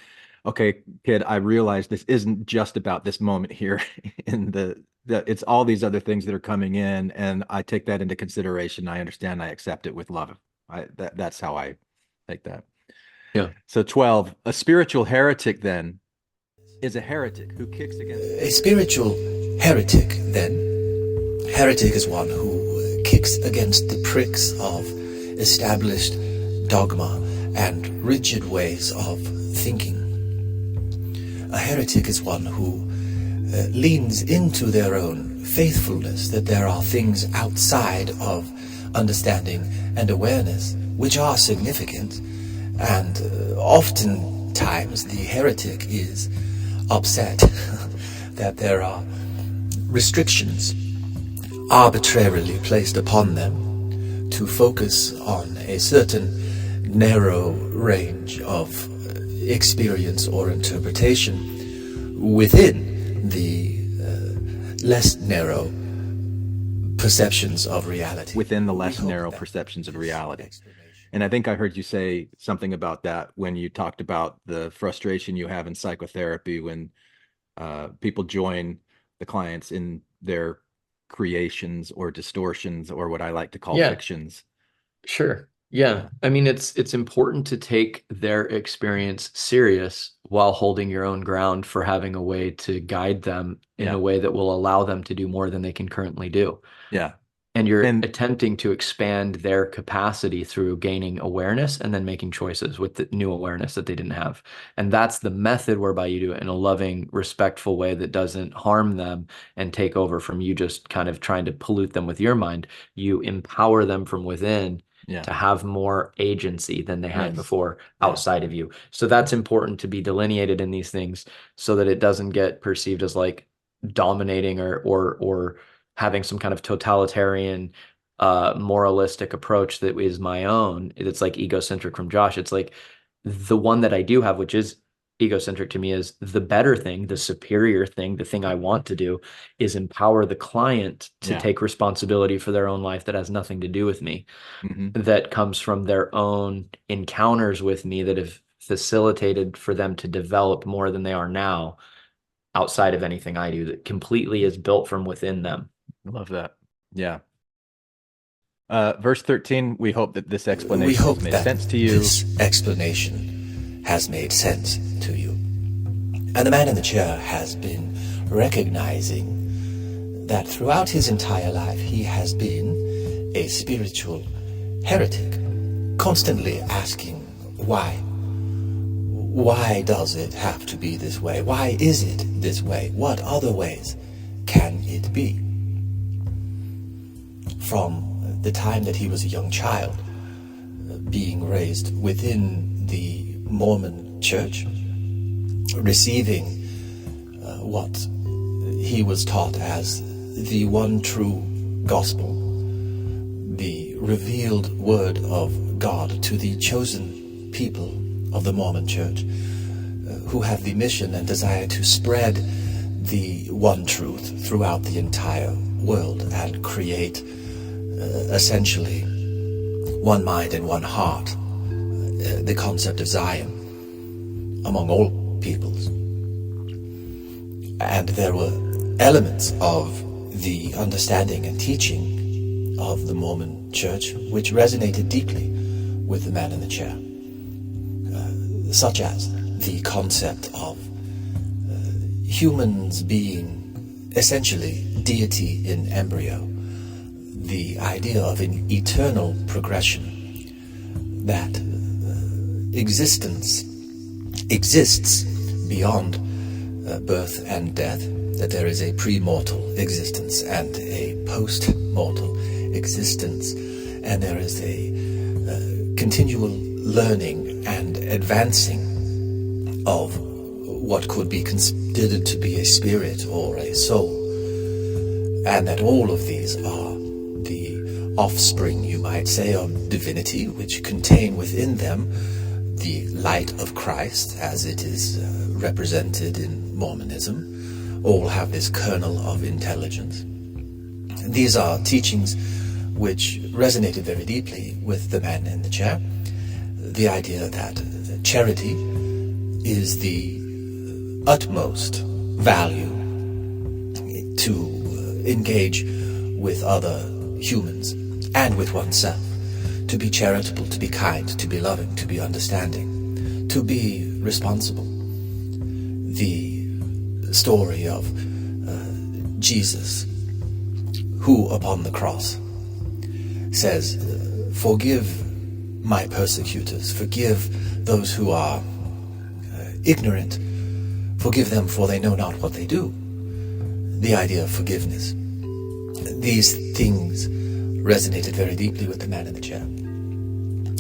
okay, kid, I realize this isn't just about this moment here in it's all these other things that are coming in, and I take that into consideration. I understand, I accept it with love. That's how I take that. Yeah. So 12, a spiritual heretic then is a heretic who kicks against... A spiritual heretic then, heretic is one who kicks against the pricks of established dogma and rigid ways of thinking. A heretic is one who leans into their own faithfulness, that there are things outside of understanding and awareness which are significant, and oftentimes the heretic is upset that there are restrictions arbitrarily placed upon them to focus on a certain narrow range of experience or interpretation within the less narrow perceptions of reality. Within the less narrow perceptions of reality. And I think I heard you say something about that when you talked about the frustration you have in psychotherapy when people join the clients in their creations or distortions, or what I like to call fictions. Sure. Yeah. I mean, it's important to take their experience serious while holding your own ground for having a way to guide them in a way that will allow them to do more than they can currently do. Yeah. And you're attempting to expand their capacity through gaining awareness and then making choices with the new awareness that they didn't have. And that's the method whereby you do it in a loving, respectful way that doesn't harm them and take over from you just kind of trying to pollute them with your mind. You empower them from within to have more agency than they had before outside of you. So that's important to be delineated in these things so that it doesn't get perceived as like dominating or having some kind of totalitarian, moralistic approach that is my own. It's like egocentric from Josh. It's like the one that I do have, which is egocentric to me, is the better thing, the superior thing, the thing I want to do is empower the client to take responsibility for their own life that has nothing to do with me, that comes from their own encounters with me that have facilitated for them to develop more than they are now outside of anything I do, that completely is built from within them. I love that. Yeah. Verse 13, we hope that this explanation has made sense to you. This explanation has made sense to you. And the man in the chair has been recognizing that throughout his entire life he has been a spiritual heretic, constantly asking why. Why does it have to be this way? Why is it this way? What other ways can it be? From the time that he was a young child, being raised within the Mormon church, receiving what he was taught as the one true gospel, the revealed word of God to the chosen people of the Mormon church, who have the mission and desire to spread the one truth throughout the entire world and create essentially one mind and one heart, the concept of Zion among all peoples. And there were elements of the understanding and teaching of the Mormon church which resonated deeply with the man in the chair, such as the concept of humans being essentially deity in embryo, the idea of an eternal progression, that existence exists beyond birth and death, that there is a pre-mortal existence and a post-mortal existence, and there is a continual learning and advancing of what could be considered to be a spirit or a soul, and that all of these are the offspring, you might say, of divinity, which contain within them the light of Christ as it is represented in Mormonism. All have this kernel of intelligence. And these are teachings which resonated very deeply with the man in the chair. The idea that charity is the utmost value to engage with other humans and with oneself, to be charitable, to be kind, to be loving, to be understanding, to be responsible. The story of Jesus, who upon the cross says, forgive my persecutors, forgive those who are ignorant, forgive them for they know not what they do. The idea of forgiveness. These things resonated very deeply with the man in the chair.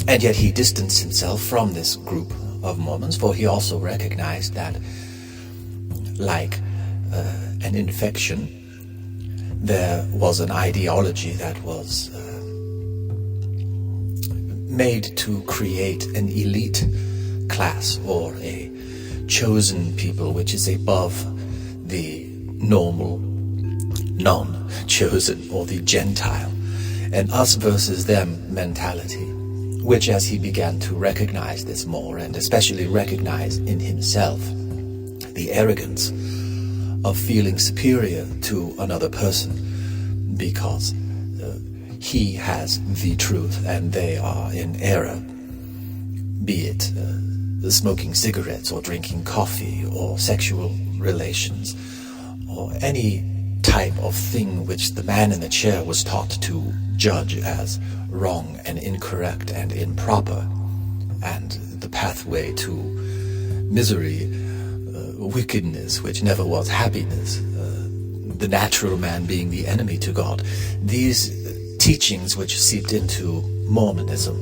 And yet he distanced himself from this group of Mormons, for he also recognized that, like an infection, there was an ideology that was made to create an elite class or a chosen people which is above the normal non-chosen or the Gentile, an us versus them mentality, which as he began to recognize this more, and especially recognize in himself the arrogance of feeling superior to another person because he has the truth and they are in error, be it smoking cigarettes or drinking coffee or sexual relations or any type of thing which the man in the chair was taught to judge as wrong and incorrect and improper, and the pathway to misery, wickedness which never was happiness, the natural man being the enemy to God. These teachings which seeped into Mormonism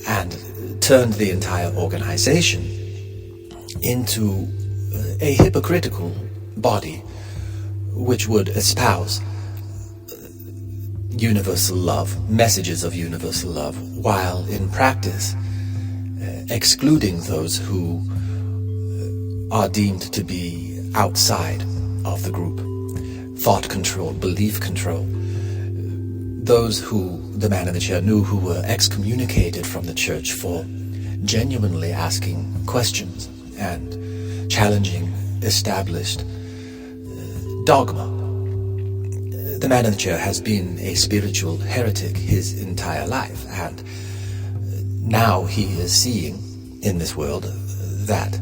and turned the entire organization into a hypocritical body which would espouse universal love, messages of universal love, while in practice excluding those who are deemed to be outside of the group. Thought control, belief control. Those who the man in the chair knew who were excommunicated from the church for genuinely asking questions and challenging established dogma. The man in the chair has been a spiritual heretic his entire life, and now he is seeing in this world that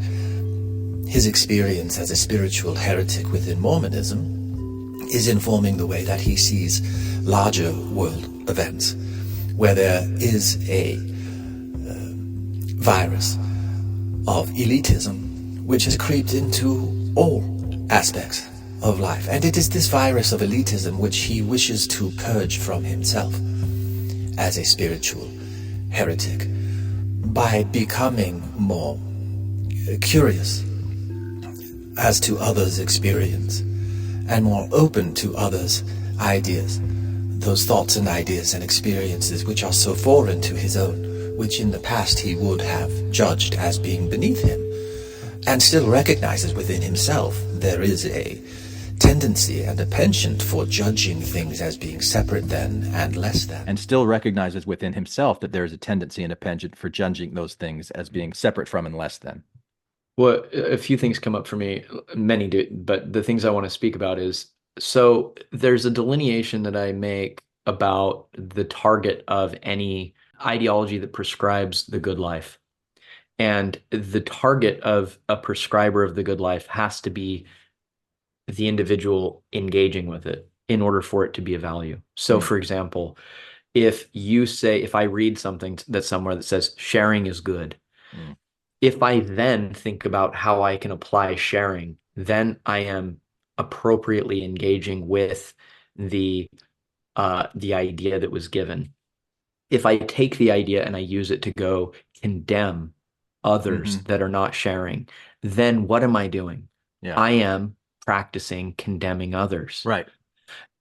his experience as a spiritual heretic within Mormonism is informing the way that he sees larger world events, where there is a virus of elitism which has creeped into all aspects of life. And it is this virus of elitism which he wishes to purge from himself as a spiritual heretic by becoming more curious as to others' experience and more open to others' ideas, those thoughts and ideas and experiences which are so foreign to his own, which in the past he would have judged as being beneath him, and still recognizes within himself there is a tendency and a penchant for judging things as being separate than and less than. And still recognizes within himself that there is a tendency and a penchant for judging those things as being separate from and less than. Well, a few things come up for me, many do, but the things I want to speak about is, so there's a delineation that I make about the target of any ideology that prescribes the good life. And the target of a prescriber of the good life has to be the individual engaging with it in order for it to be of value. So, for example, if I read something that's somewhere that says sharing is good, if I then think about how I can apply sharing, then I am appropriately engaging with the idea that was given. If I take the idea and I use it to go condemn others that are not sharing, then what am I doing? Yeah. I am practicing condemning others. Right.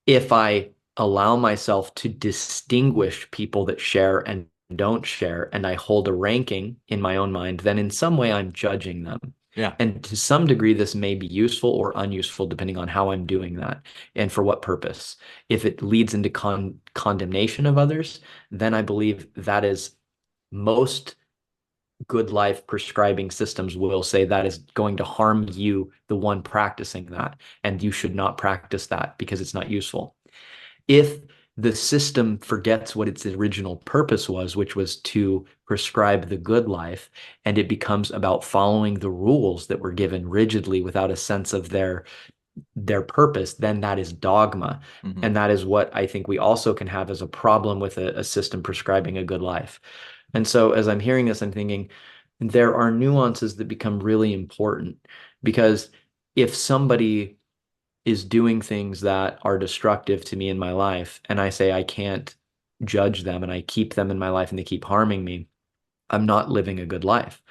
If I allow myself to distinguish people that share and don't share, and I hold a ranking in my own mind, then in some way I'm judging them. Yeah. And to some degree, this may be useful or unuseful depending on how I'm doing that and for what purpose. If it leads into condemnation of others, then I believe that is most good life prescribing systems will say that is going to harm you, the one practicing that, and you should not practice that because it's not useful. If the system forgets what its original purpose was, which was to prescribe the good life, and it becomes about following the rules that were given rigidly without a sense of their purpose, then that is dogma. And that is what I think we also can have as a problem with a system prescribing a good life. And so as I'm hearing this, I'm thinking there are nuances that become really important, because if somebody is doing things that are destructive to me in my life, and I say I can't judge them and I keep them in my life and they keep harming me, I'm not living a good life.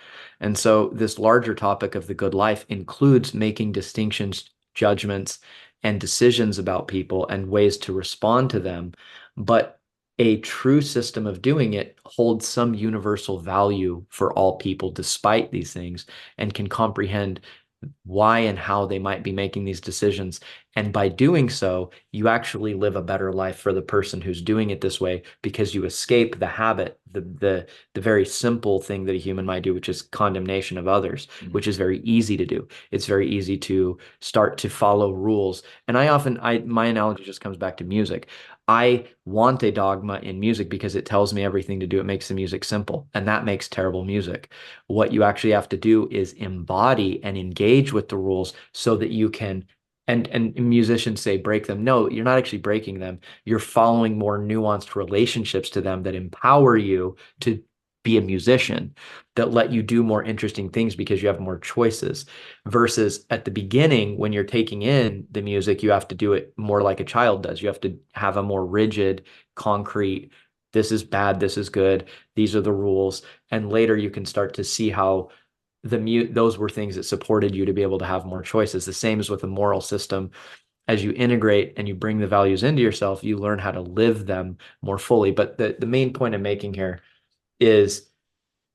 And so this larger topic of the good life includes making distinctions, judgments, and decisions about people and ways to respond to them. But a true system of doing it holds some universal value for all people despite these things, and can comprehend why and how they might be making these decisions. And by doing so, you actually live a better life for the person who's doing it this way, because you escape the habit, the very simple thing that a human might do, which is condemnation of others, which is very easy to do. It's very easy to start to follow rules. And my analogy just comes back to music. I want a dogma in music because it tells me everything to do. It makes the music simple, and that makes terrible music. What you actually have to do is embody and engage with the rules so that you can, and musicians say break them. No, you're not actually breaking them. You're following more nuanced relationships to them that empower you to be a musician, that let you do more interesting things because you have more choices, versus at the beginning when you're taking in the music, you have to do it more like a child does. You have to have a more rigid, concrete, this is bad, this is good, these are the rules. And later you can start to see how those were things that supported you to be able to have more choices. The same as with a moral system. As you integrate and you bring the values into yourself, you learn how to live them more fully. But the main point I'm making here is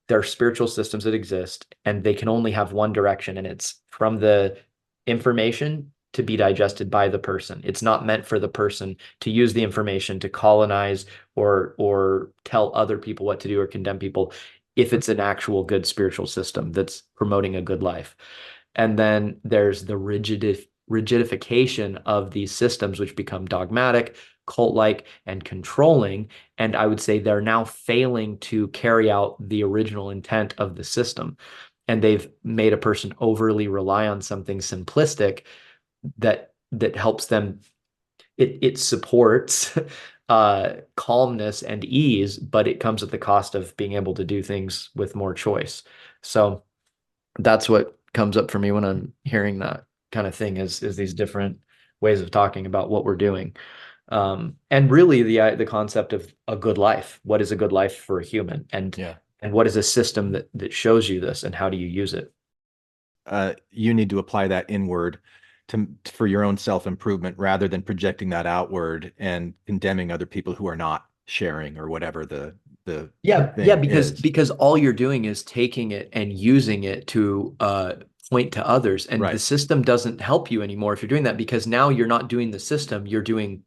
there are spiritual systems that exist, and they can only have one direction, and it's from the information to be digested by the person. It's not meant for the person to use the information to colonize or tell other people what to do or condemn people, if it's an actual good spiritual system that's promoting a good life. And then there's the rigidification of these systems, which become dogmatic, cult-like, and controlling. And I would say they're now failing to carry out the original intent of the system. And they've made a person overly rely on something simplistic that helps them. It supports calmness and ease, but it comes at the cost of being able to do things with more choice. So that's what comes up for me when I'm hearing that kind of thing, is these different ways of talking about what we're doing. And really the concept of a good life. What is a good life for a human? And what is a system that shows you this, and how do you use it? You need to apply that inward for your own self-improvement, rather than projecting that outward and condemning other people who are not sharing, or whatever the because all you're doing is taking it and using it to point to others, and the system doesn't help you anymore if you're doing that, because now you're not doing the system, you're doing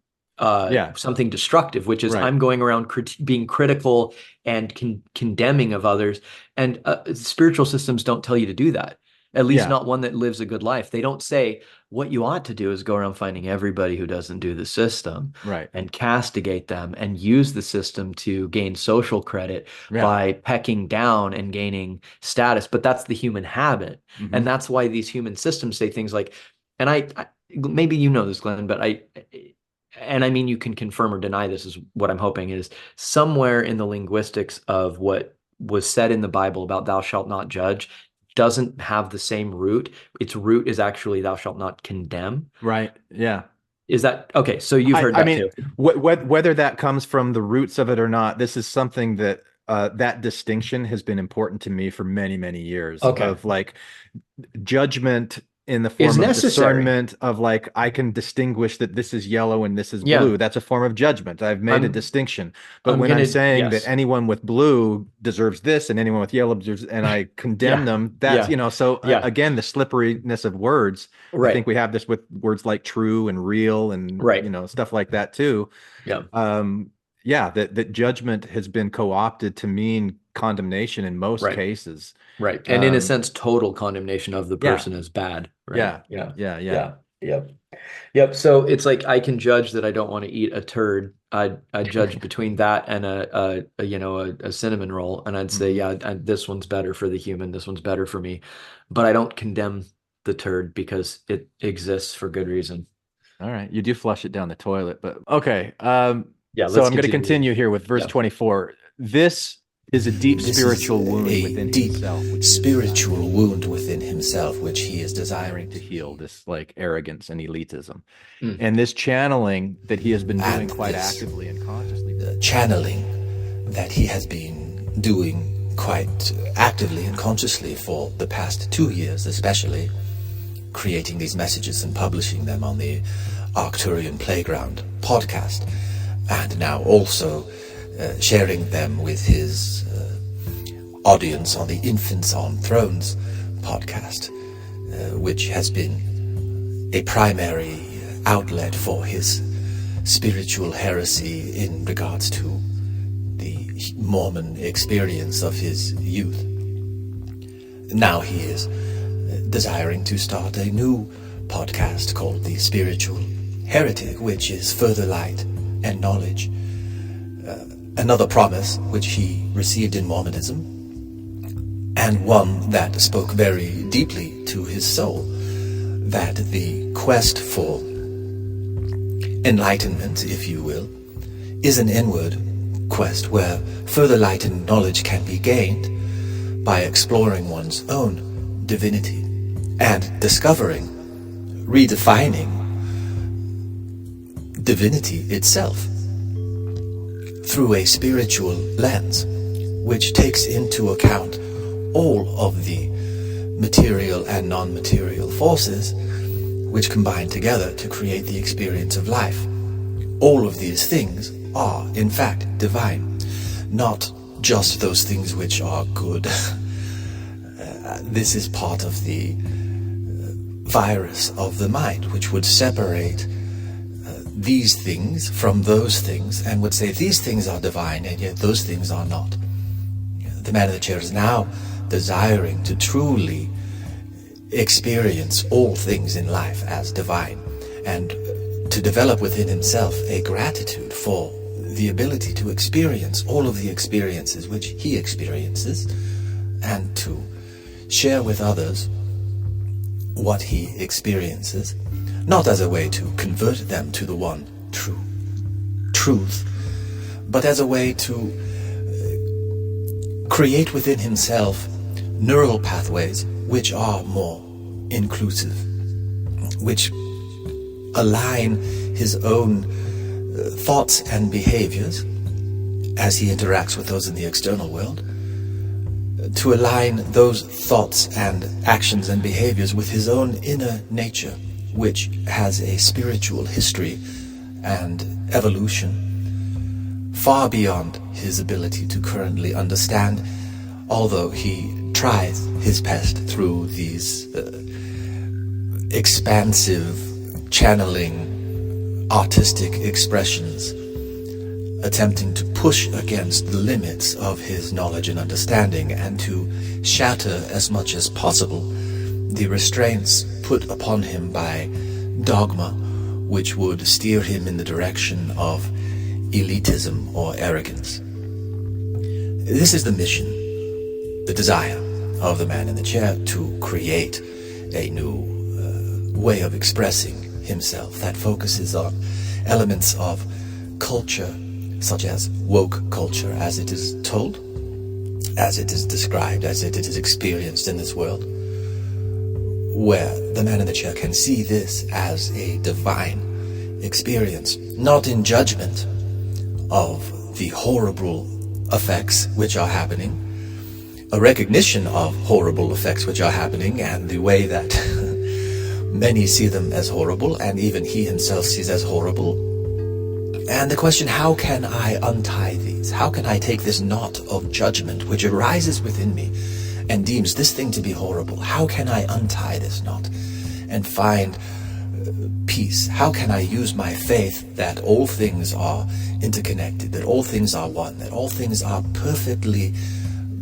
something destructive, which is I'm going around being critical and condemning of others. And spiritual systems don't tell you to do that. At least not one that lives a good life. They don't say what you ought to do is go around finding everybody who doesn't do the system, and castigate them, and use the system to gain social credit by pecking down and gaining status. But that's the human habit. And that's why these human systems say things like, and I maybe you know this, Glenn, but I mean, you can confirm or deny this, is what I'm hoping, is somewhere in the linguistics of what was said in the Bible about thou shalt not judge doesn't have the same root. Its root is actually thou shalt not condemn. Right. Yeah. Is that okay? So you've heard that too. Whether that comes from the roots of it or not, this is something that that distinction has been important to me for many, many years. Of like judgment in the form of discernment, of like, I can distinguish that this is yellow and this is blue. That's a form of judgment. I've made a distinction. But when I'm saying that anyone with blue deserves this and anyone with yellow deserves, and I condemn them, that's, again, the slipperiness of words. I think we have this with words like true and real and, stuff like that too. That judgment has been co-opted to mean condemnation in most cases. And in a sense, total condemnation of the person as bad. Yep. So it's like, I can judge that I don't want to eat a turd. I judge between that and a cinnamon roll, and I'd say, this one's better for the human. This one's better for me, but I don't condemn the turd because it exists for good reason. All right, you do flush it down the toilet, but okay. So I'm going to continue here with verse 24. This is a deep spiritual wound within himself. Spiritual wound within himself, which he is desiring to heal, this like arrogance and elitism. And this channeling that he has been doing quite actively and consciously. The channeling that he has been doing quite actively and consciously for the past 2 years especially, creating these messages and publishing them on the Arcturian Playground podcast, and now also sharing them with his audience on the Infants on Thrones podcast, which has been a primary outlet for his spiritual heresy in regards to the Mormon experience of his youth. Now he is desiring to start a new podcast called the Spiritual Heretic, which is further light and knowledge. Another promise which he received in Mormonism, and one that spoke very deeply to his soul, that the quest for enlightenment, if you will, is an inward quest where further light and knowledge can be gained by exploring one's own divinity and discovering, redefining divinity itself through a spiritual lens, which takes into account all of the material and non-material forces which combine together to create the experience of life. All of these things are, in fact, divine, not just those things which are good. This is part of the virus of the mind, which would separate these things from those things and would say these things are divine and yet those things are not. The man in the chair is now desiring to truly experience all things in life as divine, and to develop within himself a gratitude for the ability to experience all of the experiences which he experiences, and to share with others what he experiences, not as a way to convert them to the one true truth, but as a way to create within himself neural pathways which are more inclusive, which align his own thoughts and behaviors as he interacts with those in the external world, to align those thoughts and actions and behaviors with his own inner nature, which has a spiritual history and evolution far beyond his ability to currently understand, although he tries his best through these expansive channeling artistic expressions, attempting to push against the limits of his knowledge and understanding, and to shatter as much as possible the restraints put upon him by dogma, which would steer him in the direction of elitism or arrogance. This is the mission, the desire of the man in the chair, to create a new way of expressing himself that focuses on elements of culture, such as woke culture, as it is told, as it is described, as it is experienced in this world, where the man in the chair can see this as a divine experience, not in judgment of the horrible effects which are happening, a recognition of horrible effects which are happening, and the way that many see them as horrible, and even he himself sees as horrible. And the question, how can I untie these? How can I take this knot of judgment which arises within me and deems this thing to be horrible? How can I untie this knot and find peace? How can I use my faith that all things are interconnected, that all things are one, that all things are perfectly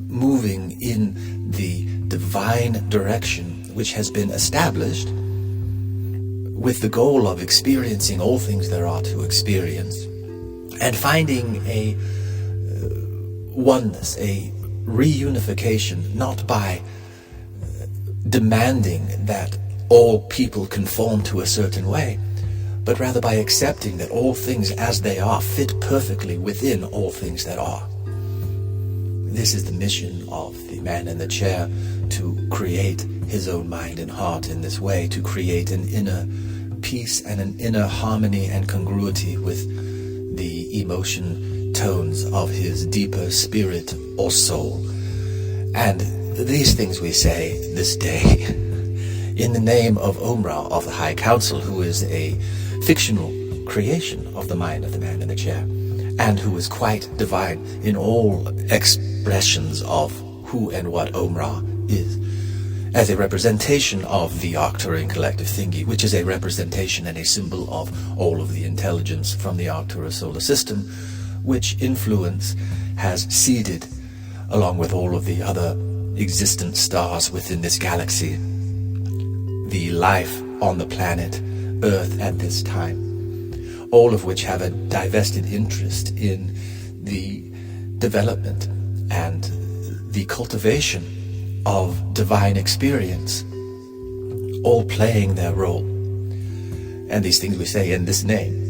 moving in the divine direction which has been established with the goal of experiencing all things there are to experience, and finding a oneness, a reunification, not by demanding that all people conform to a certain way, but rather by accepting that all things as they are fit perfectly within all things that are. This is the mission of the man in the chair, to create his own mind and heart in this way, to create an inner peace and an inner harmony and congruity with the emotion tones of his deeper spirit or soul. And these things we say this day, in the name of Omra of the High Council, who is a fictional creation of the mind of the man in the chair, and who is quite divine in all expressions of who and what Omra is, as a representation of the Arcturian collective thingy, which is a representation and a symbol of all of the intelligence from the Arcturus solar system, which influence has seeded, along with all of the other existent stars within this galaxy, the life on the planet Earth at this time, all of which have a divested interest in the development and the cultivation of divine experience, all playing their role. And these things we say in this name,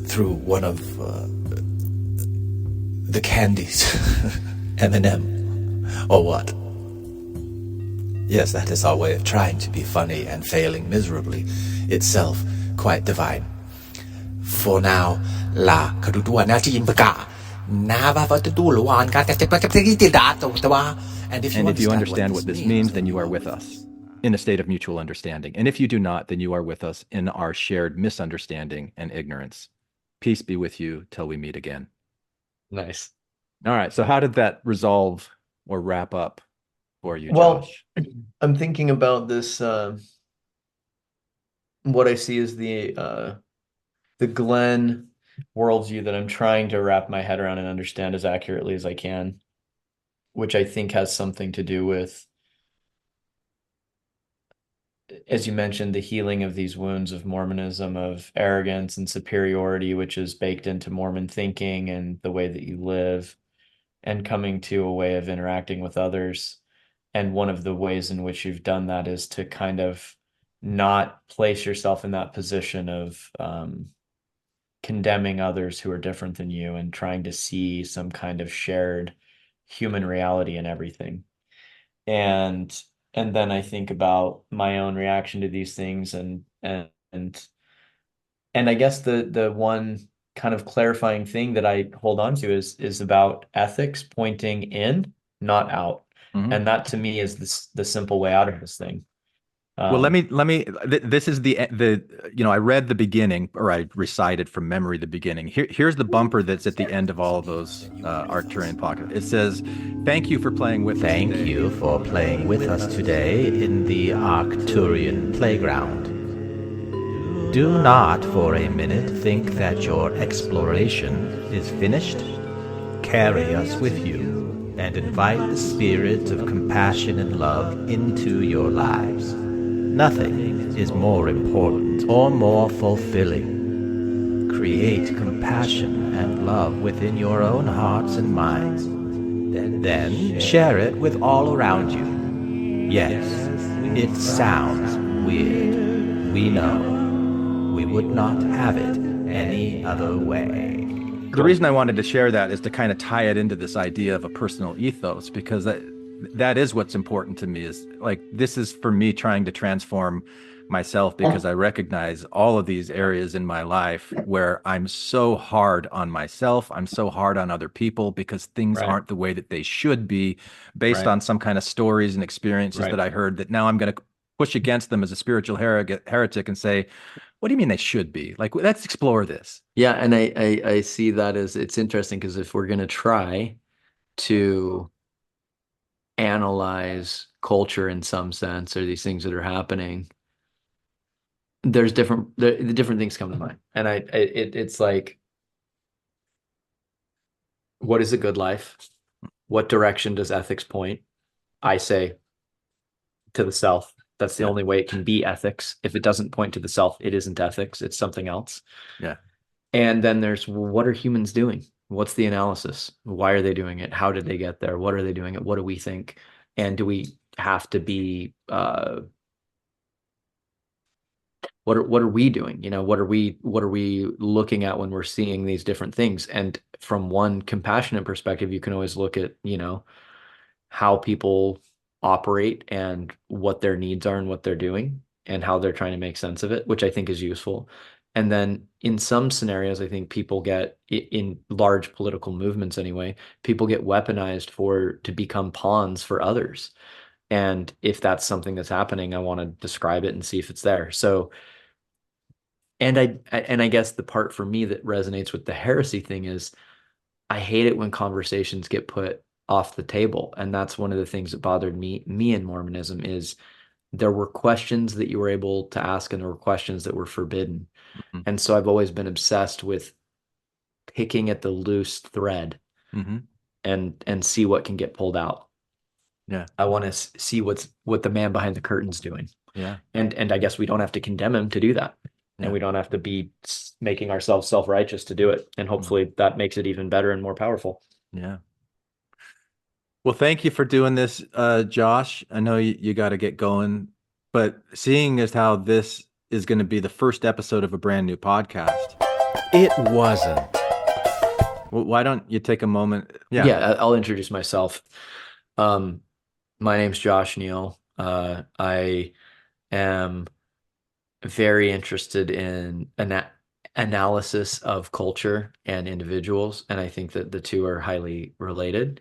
through one of the candies, M&M, or what? Yes, that is our way of trying to be funny and failing miserably, itself quite divine. For now, la kadutua na chimpaka. And if you understand what this means, then you are with us in a state of mutual understanding. And if you do not, then you are with us in our shared misunderstanding and ignorance. Peace be with you till we meet again. Nice. All right. So how did that resolve or wrap up for you, Well, Josh? I'm thinking about this, what I see as the Glenn worldview that I'm trying to wrap my head around and understand as accurately as I can, which I think has something to do with, as you mentioned, the healing of these wounds of Mormonism, of arrogance and superiority, which is baked into Mormon thinking and the way that you live, and coming to a way of interacting with others. And one of the ways in which you've done that is to kind of not place yourself in that position of condemning others who are different than you and trying to see some kind of shared human reality in everything. And then I think about my own reaction to these things and I guess the one kind of clarifying thing that I hold on to is about ethics pointing in, not out. Mhm. And that to me is the simple way out of this thing. Well, let me. This is the I read the beginning, or I recited from memory the beginning. Here's the bumper that's at the end of all of those Arcturian pockets. It says, "Thank you for playing with us Thank today." you for playing with us today in the Arcturian playground. Do not for a minute think that your exploration is finished. Carry us with you and invite the spirit of compassion and love into your lives. Nothing is more important or more fulfilling. Create compassion and love within your own hearts and minds. Then share it with all around you. Yes, it sounds weird. We know. We would not have it any other way. The reason I wanted to share that is to kind of tie it into this idea of a personal ethos, because that is what's important to me. Is like, this is for me trying to transform myself, because I recognize all of these areas in my life where I'm so hard on myself, I'm so hard on other people, because things aren't the way that they should be, based on some kind of stories and experiences that I heard, that now I'm going to push against them as a spiritual heretic and say, what do you mean they should be? Like, let's explore this. Yeah, and I see that as, it's interesting, because if we're going to try to analyze culture in some sense, or these things that are happening, there's the different things come to mind. And it's like, what is a good life? What direction does ethics point? I say to the self. That's the only way it can be ethics. If it doesn't point to the self, it isn't ethics. It's something else. Yeah. And then there's, well, what are humans doing? What's the analysis? Why are they doing it? How did they get there? What are they doing it? What do we think? And do we have to be, what are we doing? You know, what are we looking at when we're seeing these different things? And from one compassionate perspective, you can always look at, how people operate and what their needs are and what they're doing and how they're trying to make sense of it, which I think is useful. And then in some scenarios, I think people get, in large political movements anyway, people get weaponized to become pawns for others. And if that's something that's happening, I want to describe it and see if it's there. So, and I guess the part for me that resonates with the heresy thing is I hate it when conversations get put off the table. And that's one of the things that bothered me in Mormonism is there were questions that you were able to ask and there were questions that were forbidden. Mm-hmm. And so I've always been obsessed with picking at the loose thread Mm-hmm. and see what can get pulled out. Yeah. I want to see what the man behind the curtain's doing. Yeah. And I guess we don't have to condemn him to do that. Yeah. And we don't have to be making ourselves self-righteous to do it. And hopefully that makes it even better and more powerful. Yeah. Well, thank you for doing this, Josh. I know you got to get going, but seeing as how this is going to be the first episode of a brand new podcast, it wasn't. Well, why don't you take a moment? Yeah, I'll introduce myself. My name's Josh Neal. I am very interested in analysis of culture and individuals, and I think that the two are highly related.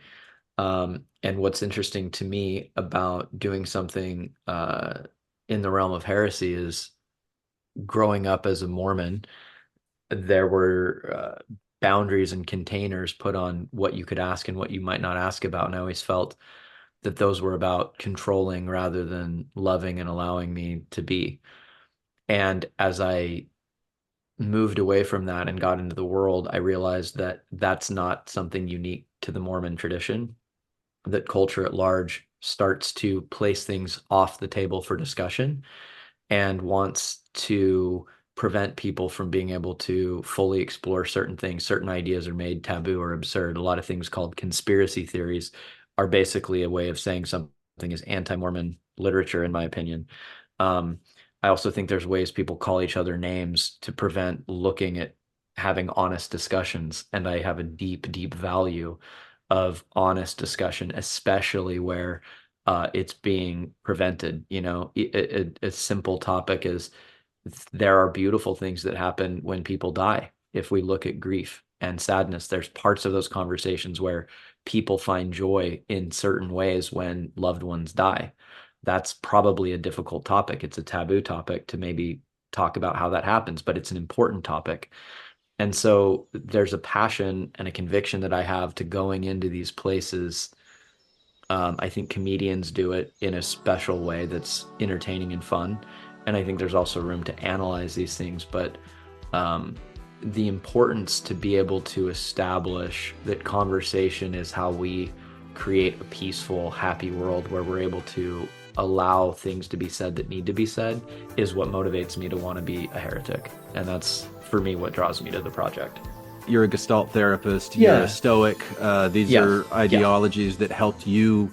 And what's interesting to me about doing something in the realm of heresy is growing up as a Mormon, there were boundaries and containers put on what you could ask and what you might not ask about. And I always felt that those were about controlling rather than loving and allowing me to be. And as I moved away from that and got into the world, I realized that that's not something unique to the Mormon tradition, that culture at large starts to place things off the table for discussion and wants to prevent people from being able to fully explore certain things. Certain ideas are made taboo or absurd. A lot of things called conspiracy theories are basically a way of saying something is anti-Mormon literature, in my opinion. I also think there's ways people call each other names to prevent looking at having honest discussions. And I have a deep, deep value of honest discussion, especially where it's being prevented. You know, a simple topic is there are beautiful things that happen when people die. If we look at grief and sadness, there's parts of those conversations where people find joy in certain ways when loved ones die. That's probably a difficult topic. It's a taboo topic to maybe talk about how that happens, but it's an important topic. And so there's a passion and a conviction that I have to going into these places. I think comedians do it in a special way that's entertaining and fun. And I think there's also room to analyze these things. But the importance to be able to establish that conversation is how we create a peaceful, happy world where we're able to allow things to be said that need to be said is what motivates me to want to be a heretic. And that's, for me, what draws me to the project. You're a Gestalt therapist. You're a Stoic. These are ideologies that helped you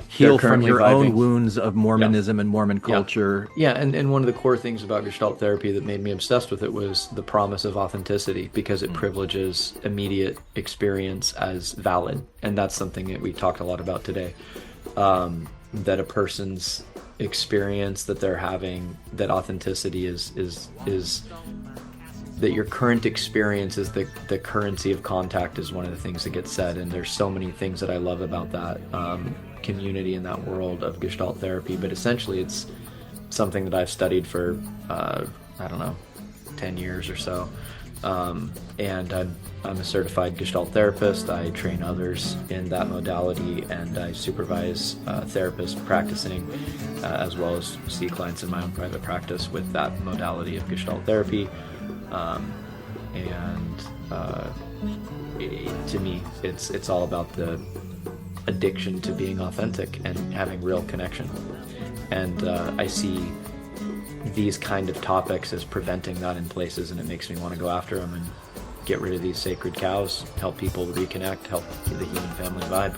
heal from your own wounds of Mormonism and Mormon culture. Yeah, and one of the core things about Gestalt therapy that made me obsessed with it was the promise of authenticity, because it privileges immediate experience as valid. And that's something that we talked a lot about today. That a person's experience that they're having, that authenticity is that your current experience is the currency of contact is one of the things that gets said. And there's so many things that I love about that community in that world of Gestalt therapy. But essentially it's something that I've studied for, 10 years or so. And I'm a certified Gestalt therapist. I train others in that modality, and I supervise therapists practicing, as well as see clients in my own private practice with that modality of Gestalt therapy. To me, it's all about the addiction to being authentic and having real connection. And I see these kind of topics as preventing that in places, and it makes me want to go after them and get rid of these sacred cows, help people reconnect, help the human family vibe.